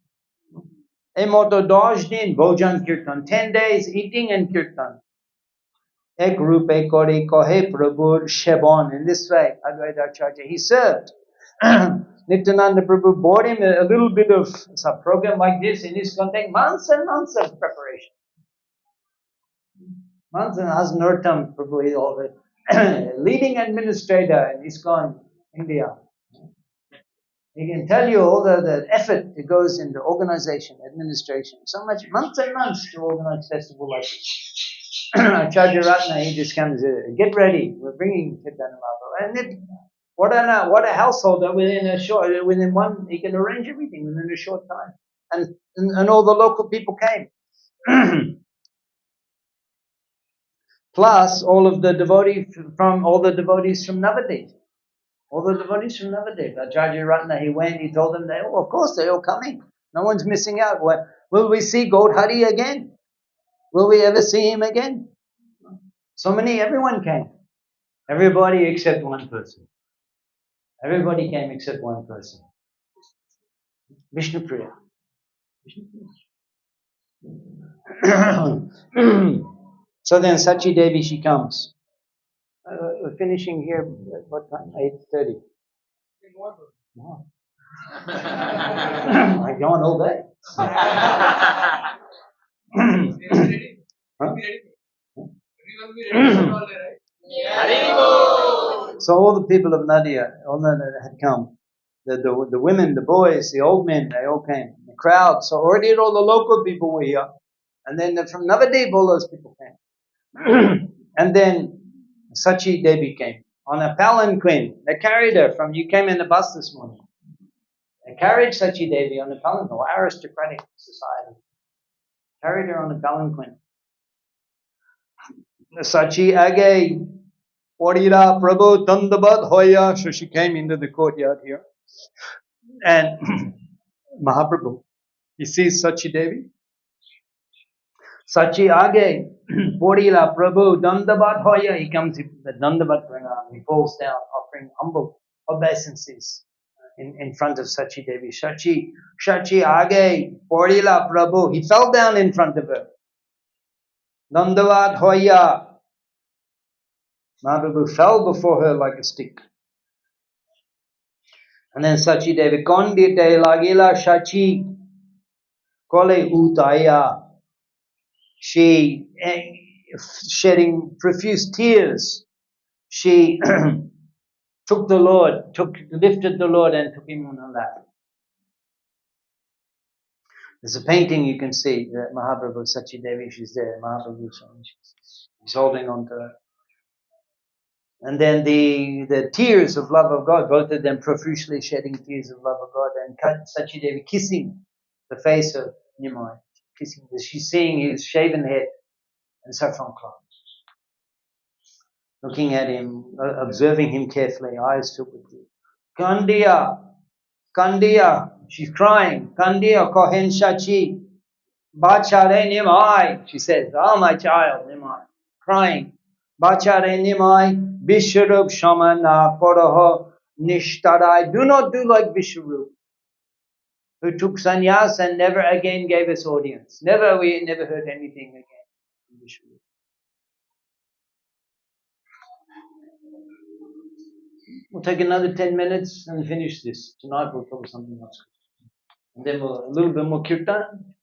Moto Dosh Din Bhojan Kirtan. 10 days eating and Kirtan. Ek rupe kore kohe Prabhu Shebon. In this way, Advaita Acharya, he served. Nityananda Prabhu bought him a little bit of some program like this in his contact, months and months of preparation. Months and Hasnurtam Prabhu is all the leading administrator in ISKCON, India. He can tell you all the effort that goes into organization, administration. So much, months and months to organize festival like this. Acharya Ratna, he just comes, get ready, we're bringing Chaitanya Mahaprabhu. And what a household that within one, he can arrange everything within a short time. And all the local people came. Plus all of the devotees from Navadip. All the devotees from Navadip. Acharya Ratna, he went, he told them, of course, they're all coming. No one's missing out. Will we see Gaudhari again? Will we ever see him again? Everyone came. Everybody except one person. Everybody came except one person. Vishnupriya. So then Sachi Devi, she comes. We're finishing here at what time? 8:30. No. I've gone all day. Huh? So all the people of Nadia, all that had come. The women, the boys, the old men, they all came. The crowd. So already all the local people were here. And then from Navadip, all those people came. And then Sachi Devi came on a palanquin. They carried her you came in the bus this morning. They carried Sachi Devi on a palanquin, aristocratic society. Carried her on a palanquin. Sachi Age, Orira Prabhu Tandabat Hoya. So she came into the courtyard here. And Mahaprabhu, he sees Sachi Devi. Sachi Age, Porila Prabhu Dandabat Hoya. He comes, the Dandabat Pranam, he falls down, offering humble obeisances in front of Sachi Devi. Sachi Age, Porila Prabhu. He fell down in front of her. Dandabat Hoya. Mahaprabhu fell before her like a stick. And then Sachi Devi, Kondite Lagila Sachi Kole Utaya. She, shedding profuse tears, she lifted the Lord and took him on her lap. There's a painting you can see that Mahaprabhu, Sachi Devi, she's there. Mahaprabhu, he's holding on to her. And then the tears of love of God, both of them profusely shedding tears of love of God, and Sachi Devi kissing the face of Nimai. kissing this. She's seeing his shaven head and saffron cloth. Looking at him, observing him carefully, eyes filled with tears. Kandiya, Kandiya, she's crying. Kandiya, Kohen Shachi, Bachare Nimai, she says, oh my child, Nimai, crying. Bachare Nimai, Vishwarup Shamana Poroho Nishtarai. Do not do like Vishwarup, who took sannyas and never again gave us audience. We never heard anything again from Vishwarup. We'll take another 10 minutes and finish this. Tonight we'll talk something else. And then a little bit more kirtan.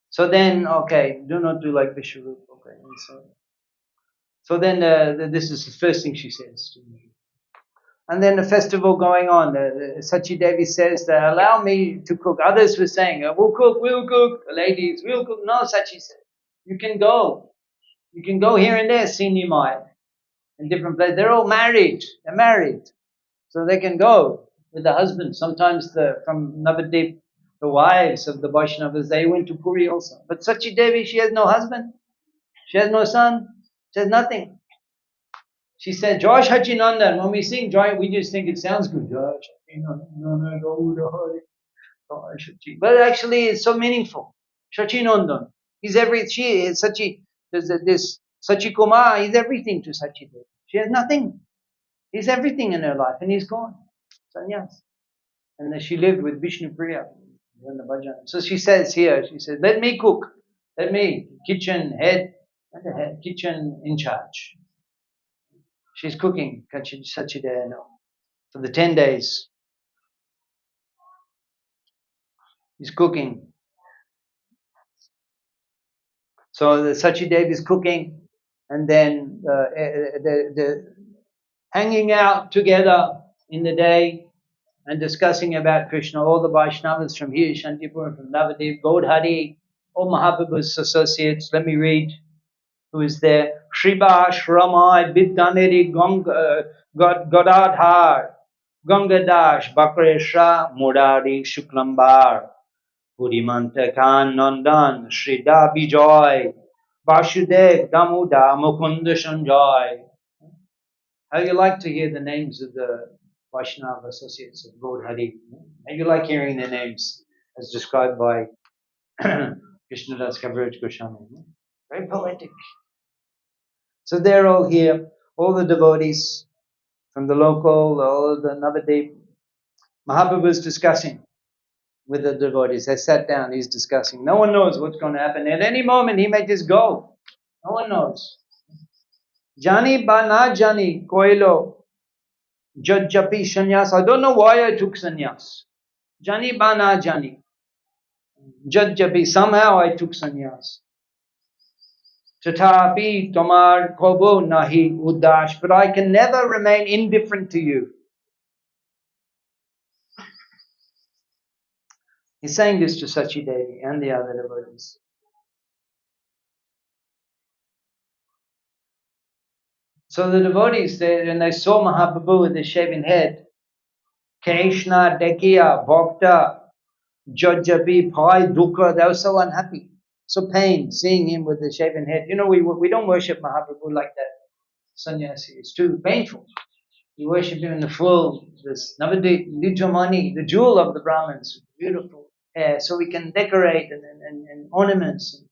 So then, okay, do not do like Vishwarup. Okay, so then this is the first thing she says to me. And then the festival going on. Sachi Devi says that allow me to cook. Others were saying, we'll cook. Ladies, we'll cook. No, Sachi said, you can go. You can go here and there, see Nimai, in different places. They're all married. They're married. So they can go with the husband. Sometimes from Navadip, the wives of the Vaishnavas, they went to Puri also. But Sachi Devi, she has no husband. She has no son. She has nothing. She said, Joy Sachinandan. When we sing Joy, we just think it sounds good. Joy Sachinandan, but actually it's so meaningful. Sachinandan. She is Sachi, this Sachi Kumar, he's everything to Sachi Devi. She has nothing. He's everything in her life and he's gone. Sannyas. And then she lived with Vishnu Priya in the bhajan. So she says here, she says, let me cook. Let me, kitchen kitchen in charge. She's cooking Sachidayana for the 10 days. He's cooking. So the Sachidev is cooking, and then the hanging out together in the day and discussing about Krishna. All the Vaishnavas from here, Shantipur, from Navadip, Gaudhari, all Mahaprabhu's associates. Let me read who is there. Shriba Shramai Vidyaneri Godadhar Gangadash Bakresha Murari Shuklambar Purimantakan Nandan Shrida Bijoy Vasudev Damuda Mukunda Sanjoy. How do you like to hear the names of the Vaishnava associates of Gaudhari? How do you like hearing their names as described by Krishnadas Kaviraj Goswami? Very poetic. So they're all here, all the devotees from the local, all the Navadip. Mahaprabhu is discussing with the devotees. They sat down, he's discussing. No one knows what's going to happen. At any moment, he may just go. No one knows. Jani ba na jani koilo jajjapi sannyas. I don't know why I took sannyas. Jani ba na jani. Jajjapi. Somehow I took sannyas. Tatapi tomar kobo nahi udash. But I can never remain indifferent to you. He's saying this to Sachi Devi and the other devotees. So the devotees, when they saw Mahaprabhu with his shaven head, Krishna, Dekiya, Bhakta, Jajjapi, Pai, Dukha, they were so unhappy, so pained seeing him with the shaven head. You know, we don't worship Mahaprabhu like that. Sannyasi, it's too painful. We worship him in the full, this Navadip, Nijamani, the jewel of the Brahmins, beautiful hair, so we can decorate and ornaments.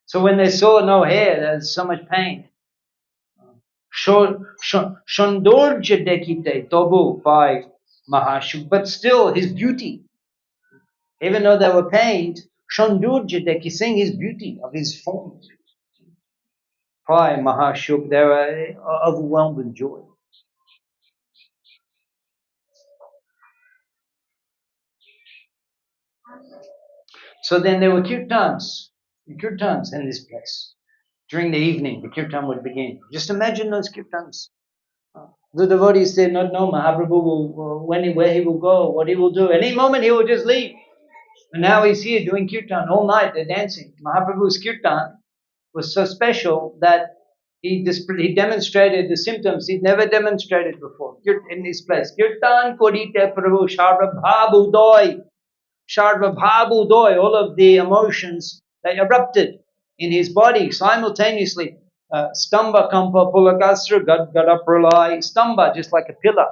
So when they saw no hair, there's so much pain. Shondorja dekite tobu by Mahashuk, but still his beauty, even though they were pained, Shondorja deki, seeing his beauty of his form. By Mahashuk, they were overwhelmed with joy. So then there were kirtans in this place. During the evening, the kirtan would begin. Just imagine those kirtans. The devotees did not know Mahaprabhu will, where he will go, what he will do. Any moment he will just leave. And now he's here doing kirtan all night. They're dancing. Mahaprabhu's kirtan was so special that he demonstrated the symptoms he'd never demonstrated before in this place. Kirtan korite prabhu sharabha budoi Sarva Bhabudoy, all of the emotions, they erupted in his body simultaneously. Stamba Kampa Pulakasra Gadgada Pralai. Stamba, just like a pillar.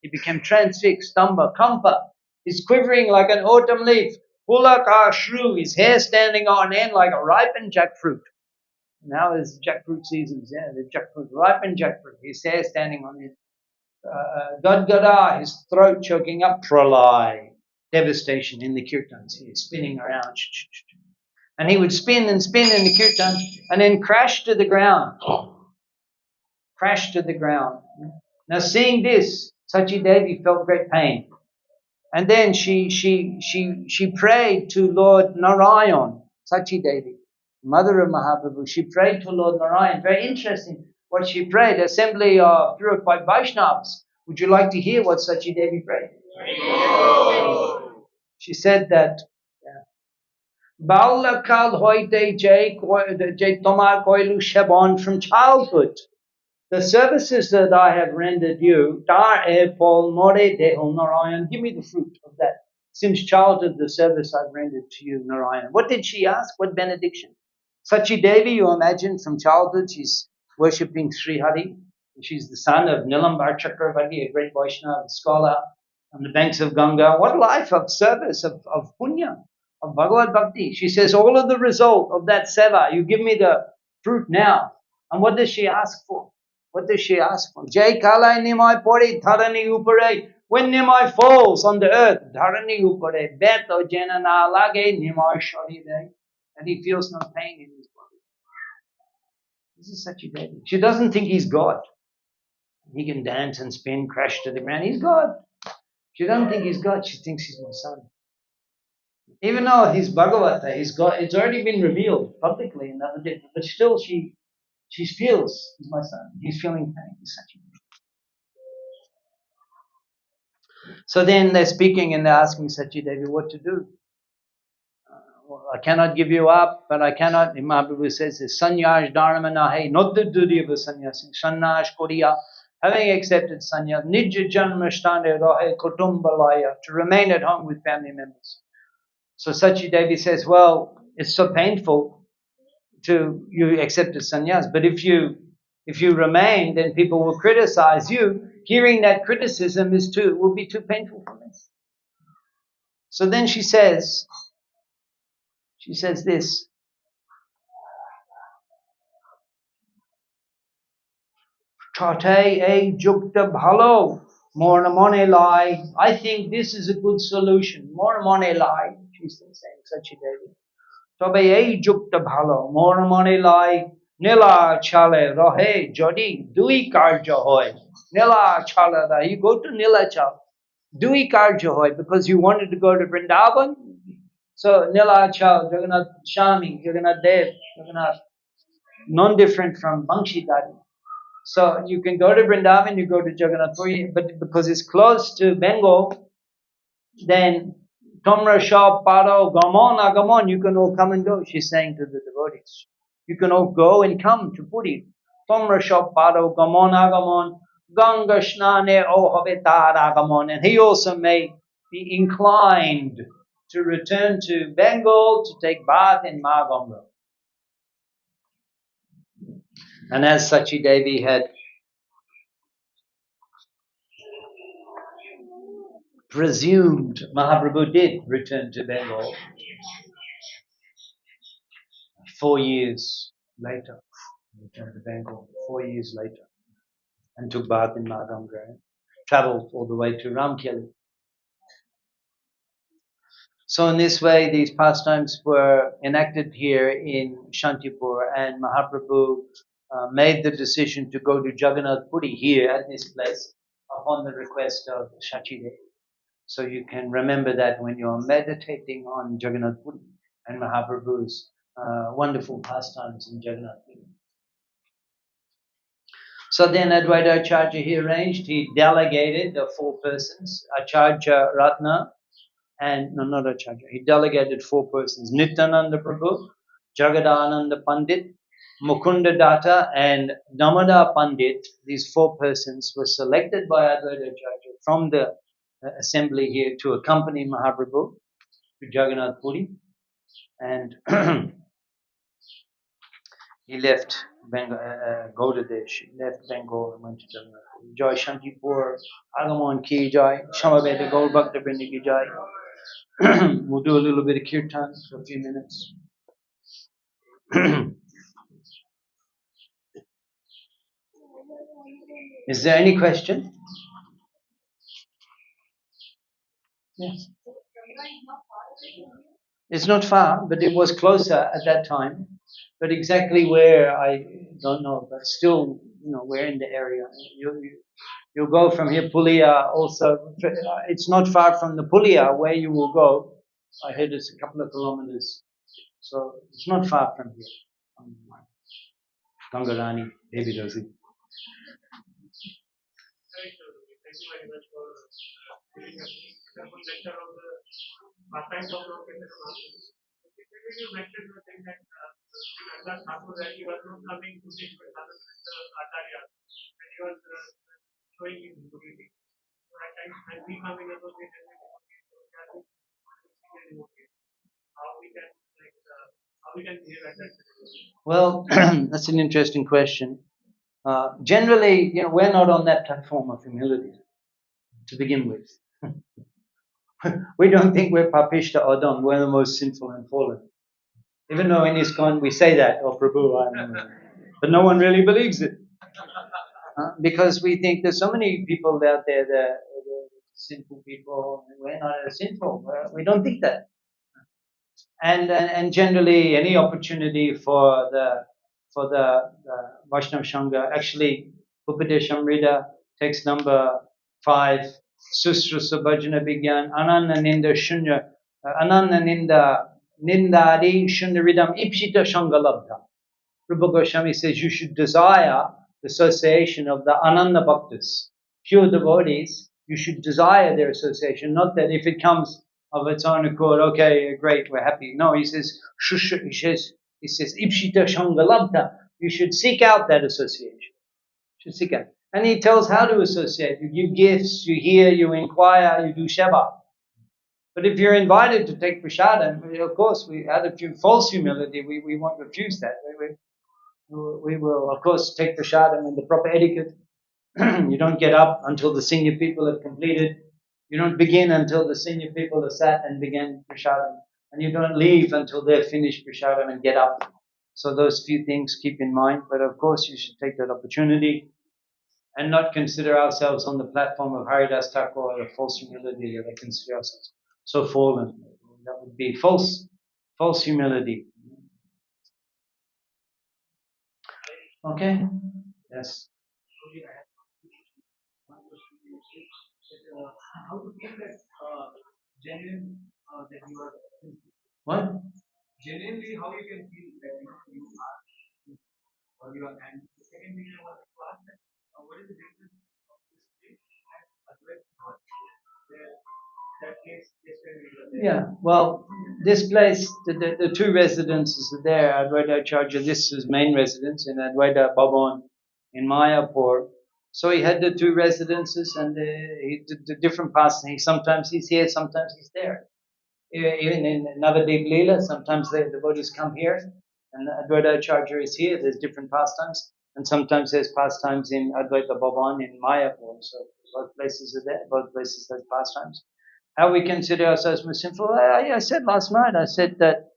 He became transfixed. Stamba Kampa. He's quivering like an autumn leaf. Pulakashru, his hair standing on end like a ripened jackfruit. Now is jackfruit season. Yeah, the jackfruit, ripened jackfruit. His hair standing on end. Gadgada, his throat choking up. Pralai. Devastation in the kirtans. He's spinning around. And he would spin and spin in the kirtan and then crash to the ground. Crash to the ground. Now seeing this, Sachi Devi felt great pain. And then she prayed to Lord Narayan, Sachi Devi, mother of Mahaprabhu. She prayed to Lord Narayan. Very interesting what she prayed. Assembly of purified Vaishnavas. Would you like to hear what Sachi Devi prayed? She said that Baulakal hoite jay tomar koilu shaban, from childhood. The services that I have rendered you, dar e pol more deho Narayan, give me the fruit of that. Since childhood, the service I've rendered to you, Narayan. What did she ask? What benediction? Sachi Devi, you imagine, from childhood, she's worshipping Sri Hari. She's the son of Nilambar Chakravarti, a great Vaishnava scholar on the banks of Ganga. What life of service, of punya, of Bhagavad Bhakti. She says, all of the result of that seva, you give me the fruit now. And what does she ask for? What does she ask for? Jai kalai nimai pori dharani upare. When Nimai falls on the earth, dharani upare, beto jena na lage nimai sharire. And he feels no pain in his body. This is such a baby. She doesn't think he's God. He can dance and spin, crash to the ground. He's God. She doesn't think he's God. She thinks he's my son. Even though he's Bhagavata, he's God, it's already been revealed publicly in other days, but still she feels he's my son. He's feeling pain. He's such a baby. So then they're speaking and they're asking Sachi Devi what to do. Well, I cannot give you up, but I cannot. Mahaprabhu says, Sanyas dharma nahe, not the duty of a sannyasi. Sannyas koriya, having accepted sannyas, nija janma sthane rahe kutumbalaya, to remain at home with family members. So Sachi Devi says, well, it's so painful to you accept a sannyas, but if you remain, then people will criticize you. Hearing that criticism will be too painful for me. So then she says this. Chate a jukta bhalo, more mone lie. I think this is a good solution. More mone lie, she's saying, Sachi Devi. Tobe ei jukta bhalo, more mone lie. Nila chale rohe jodi dui karja hoy. Nila chala da. You go to Nila chal. Dui karja hoy, because you wanted to go to Vrindavan. So Nila chal, Jagannath Shami, Jagannath Dev, Jagannath, non-different from Bangshi Dari. So you can go to Vrindavan, you go to Jagannath Puri, but because it's close to Bengal, then Tomra Shah, Paro, Gamon, Agamon, you can all come and go, she's saying to the devotees. You can all go and come to Puri. Tomra Shah, Paro, Gamon, Agamon, Ganga Shnane, O Havetar, Agamon. And he also may be inclined to return to Bengal to take bath in Maganga. And as Sachi Devi had presumed, Mahaprabhu did return to Bengal 4 years later. Returned to Bengal 4 years later and took bath in Maganga, travelled all the way to Ramkeli. So in this way, these pastimes were enacted here in Shantipur, and Mahaprabhu made the decision to go to Jagannath Puri here at this place upon the request of Sachi Devi. So you can remember that when you're meditating on Jagannath Puri and Mahaprabhu's wonderful pastimes in Jagannath Puri. So then Advaita Acharya he arranged, he delegated the 4 persons, Acharya Ratna, and no, not Acharya, he delegated 4 persons, Nityananda Prabhu, Jagadananda Pandit, Mukunda Datta, and Damada Pandit. These 4 persons were selected by Advaita Acharya from the assembly here to accompany Mahaprabhu to to Jagannath Puri, and he left Bengal, Gaudadesh, he left Bengal and went to Jagannath Puri. Jai Shantipur, Agamon Ki Jai, Shamaveda Gaur Bhakta Vrinda Ki Jai. We'll do a little bit of kirtan for a few minutes. Is there any question? Yes. It's not far, but it was closer at that time. But exactly where, I don't know. But still, we're in the area. You'll go from here, Pulia also. It's not far from the Pulia where you will go. I heard it's a couple of kilometers. So it's not far from here. Gangarani, Devi Rosi. Thank you very much for giving us a wonderful lecture on the pastimes of Lord Chaitanya Mahaprabhu. You mentioned the thing that Ramdas Thakur, that he was not coming to teach with Acharya, and he was showing his humility. So at times, when we come in association with devotees, how we can behave at that time? Well, that's an interesting question. Generally, we're not on that platform of humility to begin with. We don't think we're Papishta Adon, we're the most sinful and fallen. Even though in ISKCON we say that, oh Prabhu, but no one really believes it. Because we think there's so many people out there that are sinful people, and we're not as sinful. We don't think that. And generally, any opportunity for the Vaishnava Sangha, actually, Upadeshamrita, text number 5, Susra Subhajana Vigyan, Ananda Ninda Shunya, Ananda Ninda Nindari Shunyaridam Ipshita Shangalabdha. Rupa Goswami says you should desire the association of the Ananda Bhaktas, pure devotees. You should desire their association, not that if it comes of its own accord, okay, great, we're happy. No, he says, Ipshita Shangalabdha. You should seek out that association. You should seek out. And he tells how to associate. You give gifts, you hear, you inquire, you do Sheva. But if you're invited to take prasadam, of course, out of false humility, we won't refuse that. We will, of course, take prasadam in the proper etiquette. You don't get up until the senior people have completed. You don't begin until the senior people have sat and began prasadam. And you don't leave until they've finished prasadam and get up. So those few things keep in mind. But of course, you should take that opportunity and not consider ourselves on the platform of Haridas Thakur or a false humility, or consider ourselves so fallen. That would be false humility. Okay? Yes. How to feel that genuine that you are? What? Genuinely, how you can feel that you are, or you are. And the second thing I want to ask that what is the difference of this place and Advait Thought? That place is where we are there. Yeah, well, this place, the two residences are there. Advaita Acharya, this is main residence, in Advaita Bhavan in Mayapur. So he had the two residences, and he did the different pastimes. Sometimes he's here, sometimes he's there. Even in Navadip Leela, sometimes the devotees come here, and Advaita Acharya is here. There's different pastimes, and sometimes there's pastimes in Advaita Bhavan in Mayapur. So both places are there, both places have pastimes. How we consider ourselves more sinful? I said last night. I said that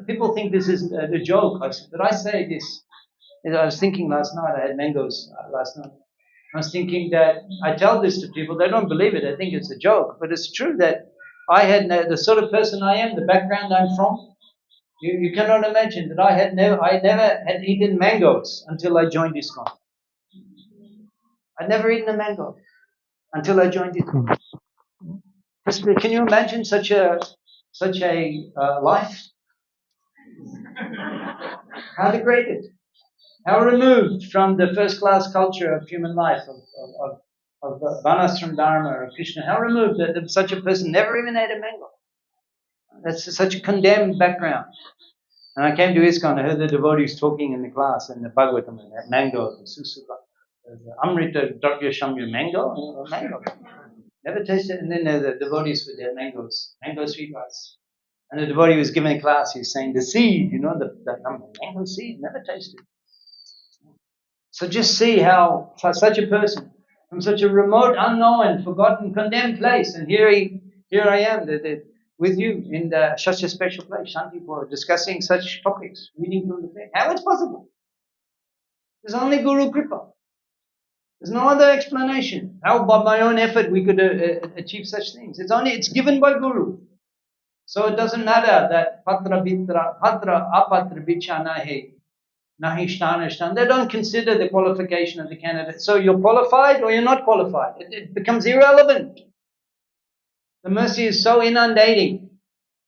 people think this is a joke. But I say this. I was thinking last night. I had mangoes last night. I was thinking that I tell this to people. They don't believe it. They think it's a joke. But it's true that I had the sort of person I am, the background I'm from. You cannot imagine that I never had eaten mangoes until I joined ISKCON. I'd never eaten a mango until I joined ISKCON. Can you imagine such a life? How degraded, how removed from the first class culture of human life, of Varnashram Dharma, of Krishna. How removed that such a person never even ate a mango. That's such a condemned background. And I came to ISKCON. I heard the devotees talking in the class in the Bhagavatam, and that mango, the Susuka, the Amrita Dravya Shamya mango. Never tasted. And then the devotees with their mango sweet rice. And the devotee was giving a class. He was saying the seed, the mango seed, never tasted. So just see how for such a person from such a remote, unknown, forgotten, condemned place, and here I am with you in such a special place, Shantipur, discussing such topics, reading from the text. How it's possible? There's only Guru Kripa. There's no other explanation. How by my own effort we could achieve such things? It's given by Guru. So it doesn't matter that patra apatra bicha nahi. They don't consider the qualification of the candidate. So you're qualified or you're not qualified. It becomes irrelevant. The mercy is so inundating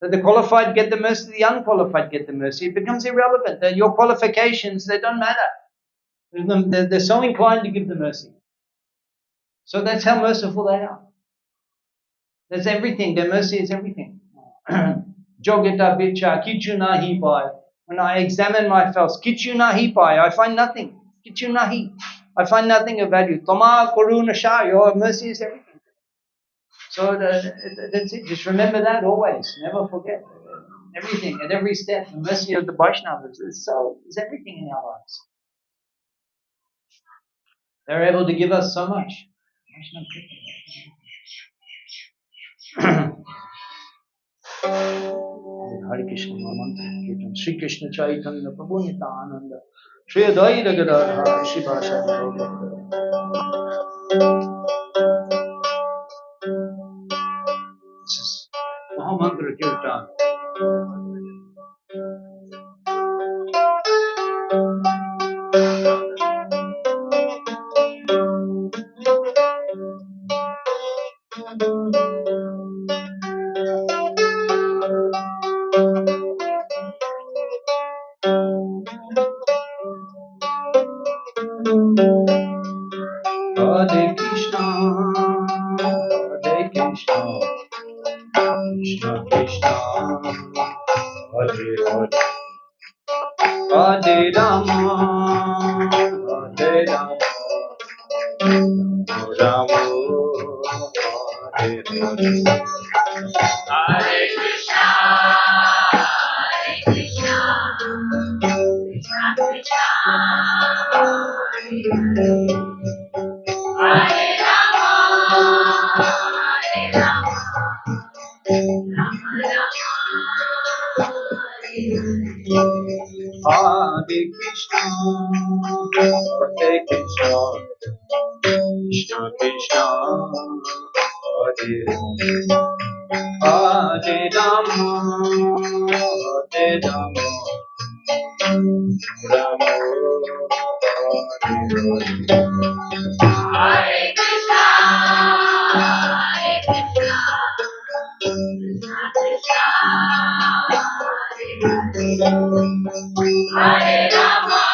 that the qualified get the mercy, the unqualified get the mercy. It becomes irrelevant. That your qualifications, they don't matter. They're so inclined to give the mercy. So that's how merciful they are. That's everything. Their mercy is everything. Jogita bicha kichu nahi pai. When I examine myself, kichu nahi pai, I find nothing. Kichu nahi. I find nothing of value. Toma koruna sha, your mercy is everything. So that's it. Just remember that always. Never forget. Everything, at every step, the mercy of the Vaishnavas is everything in our lives. They're able to give us so much. Hare Krishna Mahamantra Sri Krishna Chaitanya Prabhu Nityananda Shri Advaita Gadadhara Shiva Shadhi. This is Mahamantra Kirtan. Hare Krishna, Hare Krishna, Krishna Krishna, Hare Hare, Hare Rama, Hare Rama, Rama Hare Hare. Hare Krishna, Hare Krishna, Krishna Krishna, Hare Rama, Hare Rama, Rama Rama, Hare Krishna, Hare Krishna, Krishna Krishna, Hare Hare Rama, Hare Rama, Rama Hare Krishna, Hare Krishna, Krishna Krishna, Hare Rama, Hare Rama,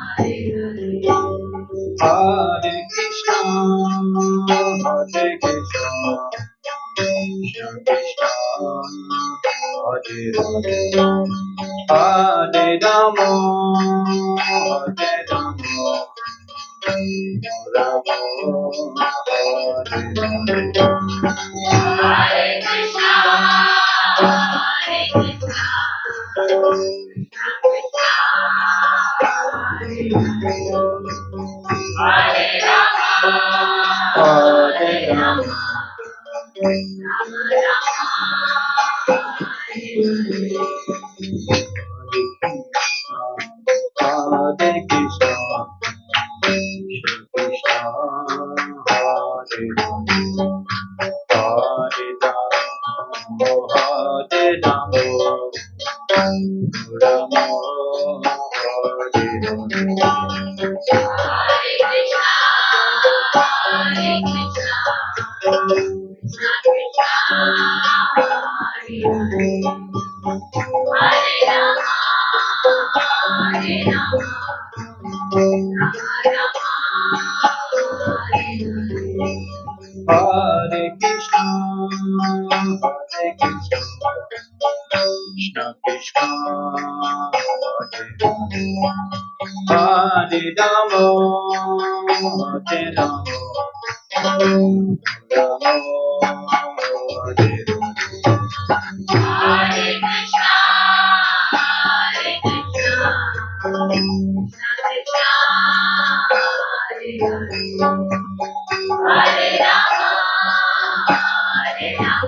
Hare Krishna, Hare Krishna, Krishna Krishna, Hare Hare, Hare Rama, Hare Rama, Rama Hare Hare, Hare Krishna, Hare Krishna, Krishna Krishna, Hare Rama, Hare Rama, Hare Krishna, Krishna Hare Hare, Hare Rama, Hare Rama, Rama Hare Hare, Hare Krishna, Hare Krishna, Krishna Krishna, Hare Hare, Hare Rama, Hare Rama, Rama Rama, Hare Krishna, Hare Krishna, Krishna Krishna, Hare Hare, Hare Ramo, Hare Ramo, Ramo, Hare Hare Krishna, Hare Krishna, Krishna Krishna, Hare Rama, Hare Rama,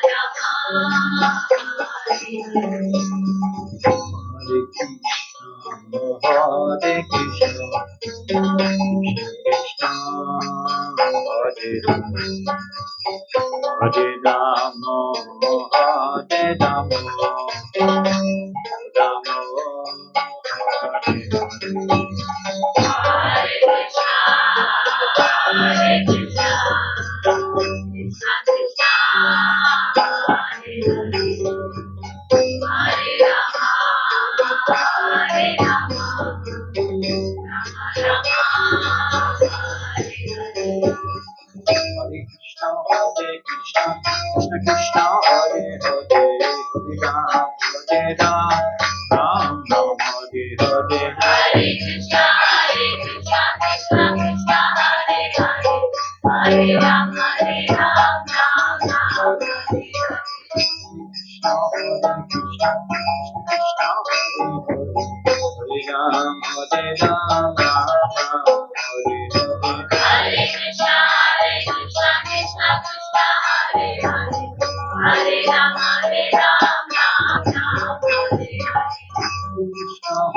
Rama Rama, Hare Krishna, Krishna Hare Rama, Hare Rama, Hare Rama, Rama Hare Hare. Hare Krishna, Hare Krishna, Krishna Krishna, Hare Hare, Hare Rama, Hare Rama, Rama Rama, Hare Hare. Hare Krishna, Krishna Krishna, Hare Hare, Hare Ram, Ram Ram, Hare Hare. Hare Krishna, Krishna Krishna, Hare Hare, Hare Ram, Ram Ram, Hare Hare. Krishna, Krishna Krishna, Hare Hare, Hare Ram, Ram Ram, Hare Hare. Hare Krishna, Krishna Krishna, Hare Hare, Hare Ram, Ram Ram, Hare Hare. Krishna, Krishna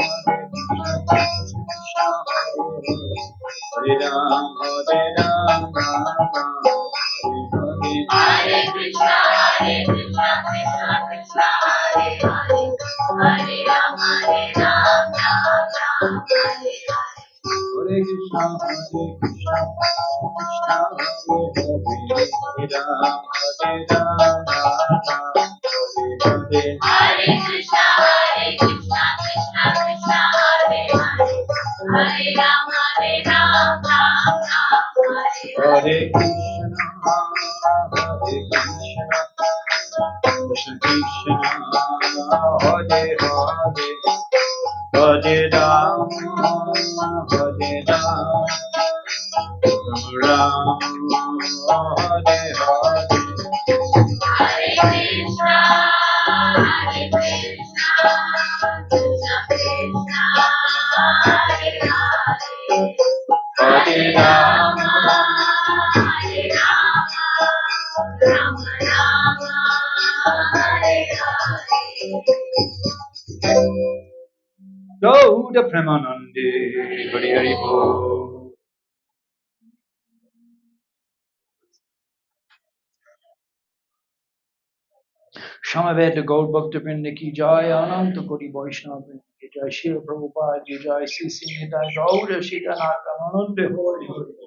Hare Ram, Ram Hare Hare. Hare Krishna, Krishna Krishna, Hare Hare, Hare Ram, Ram Ram, Hare Hare. Hare Krishna, Krishna Krishna, Hare Ram, Hare Hare. Hare Krishna, Krishna Krishna, Hare Hare, Hare Ram, Ram Ram, Hare Hare. Hare Krishna, Krishna Krishna, Hare Hare, Hare Ram, Hare Ram, Ram Hare Hare. Hare Krishna, Krishna Krishna, Hare Hare, Hare Hare Ram, Rama, Hare Rama, Rama Rama, Hare Hare. Gauda Premanande, Hari Hari Bol. Shamaveta Gaur Bhakta Vrinda ki jai, Ananta Koti Vaishnava Vrinda ki jai, Shri Prabhupada ki jai, Sri Sri Nitai Gaura Shri Ganata Ananda Hori Hori.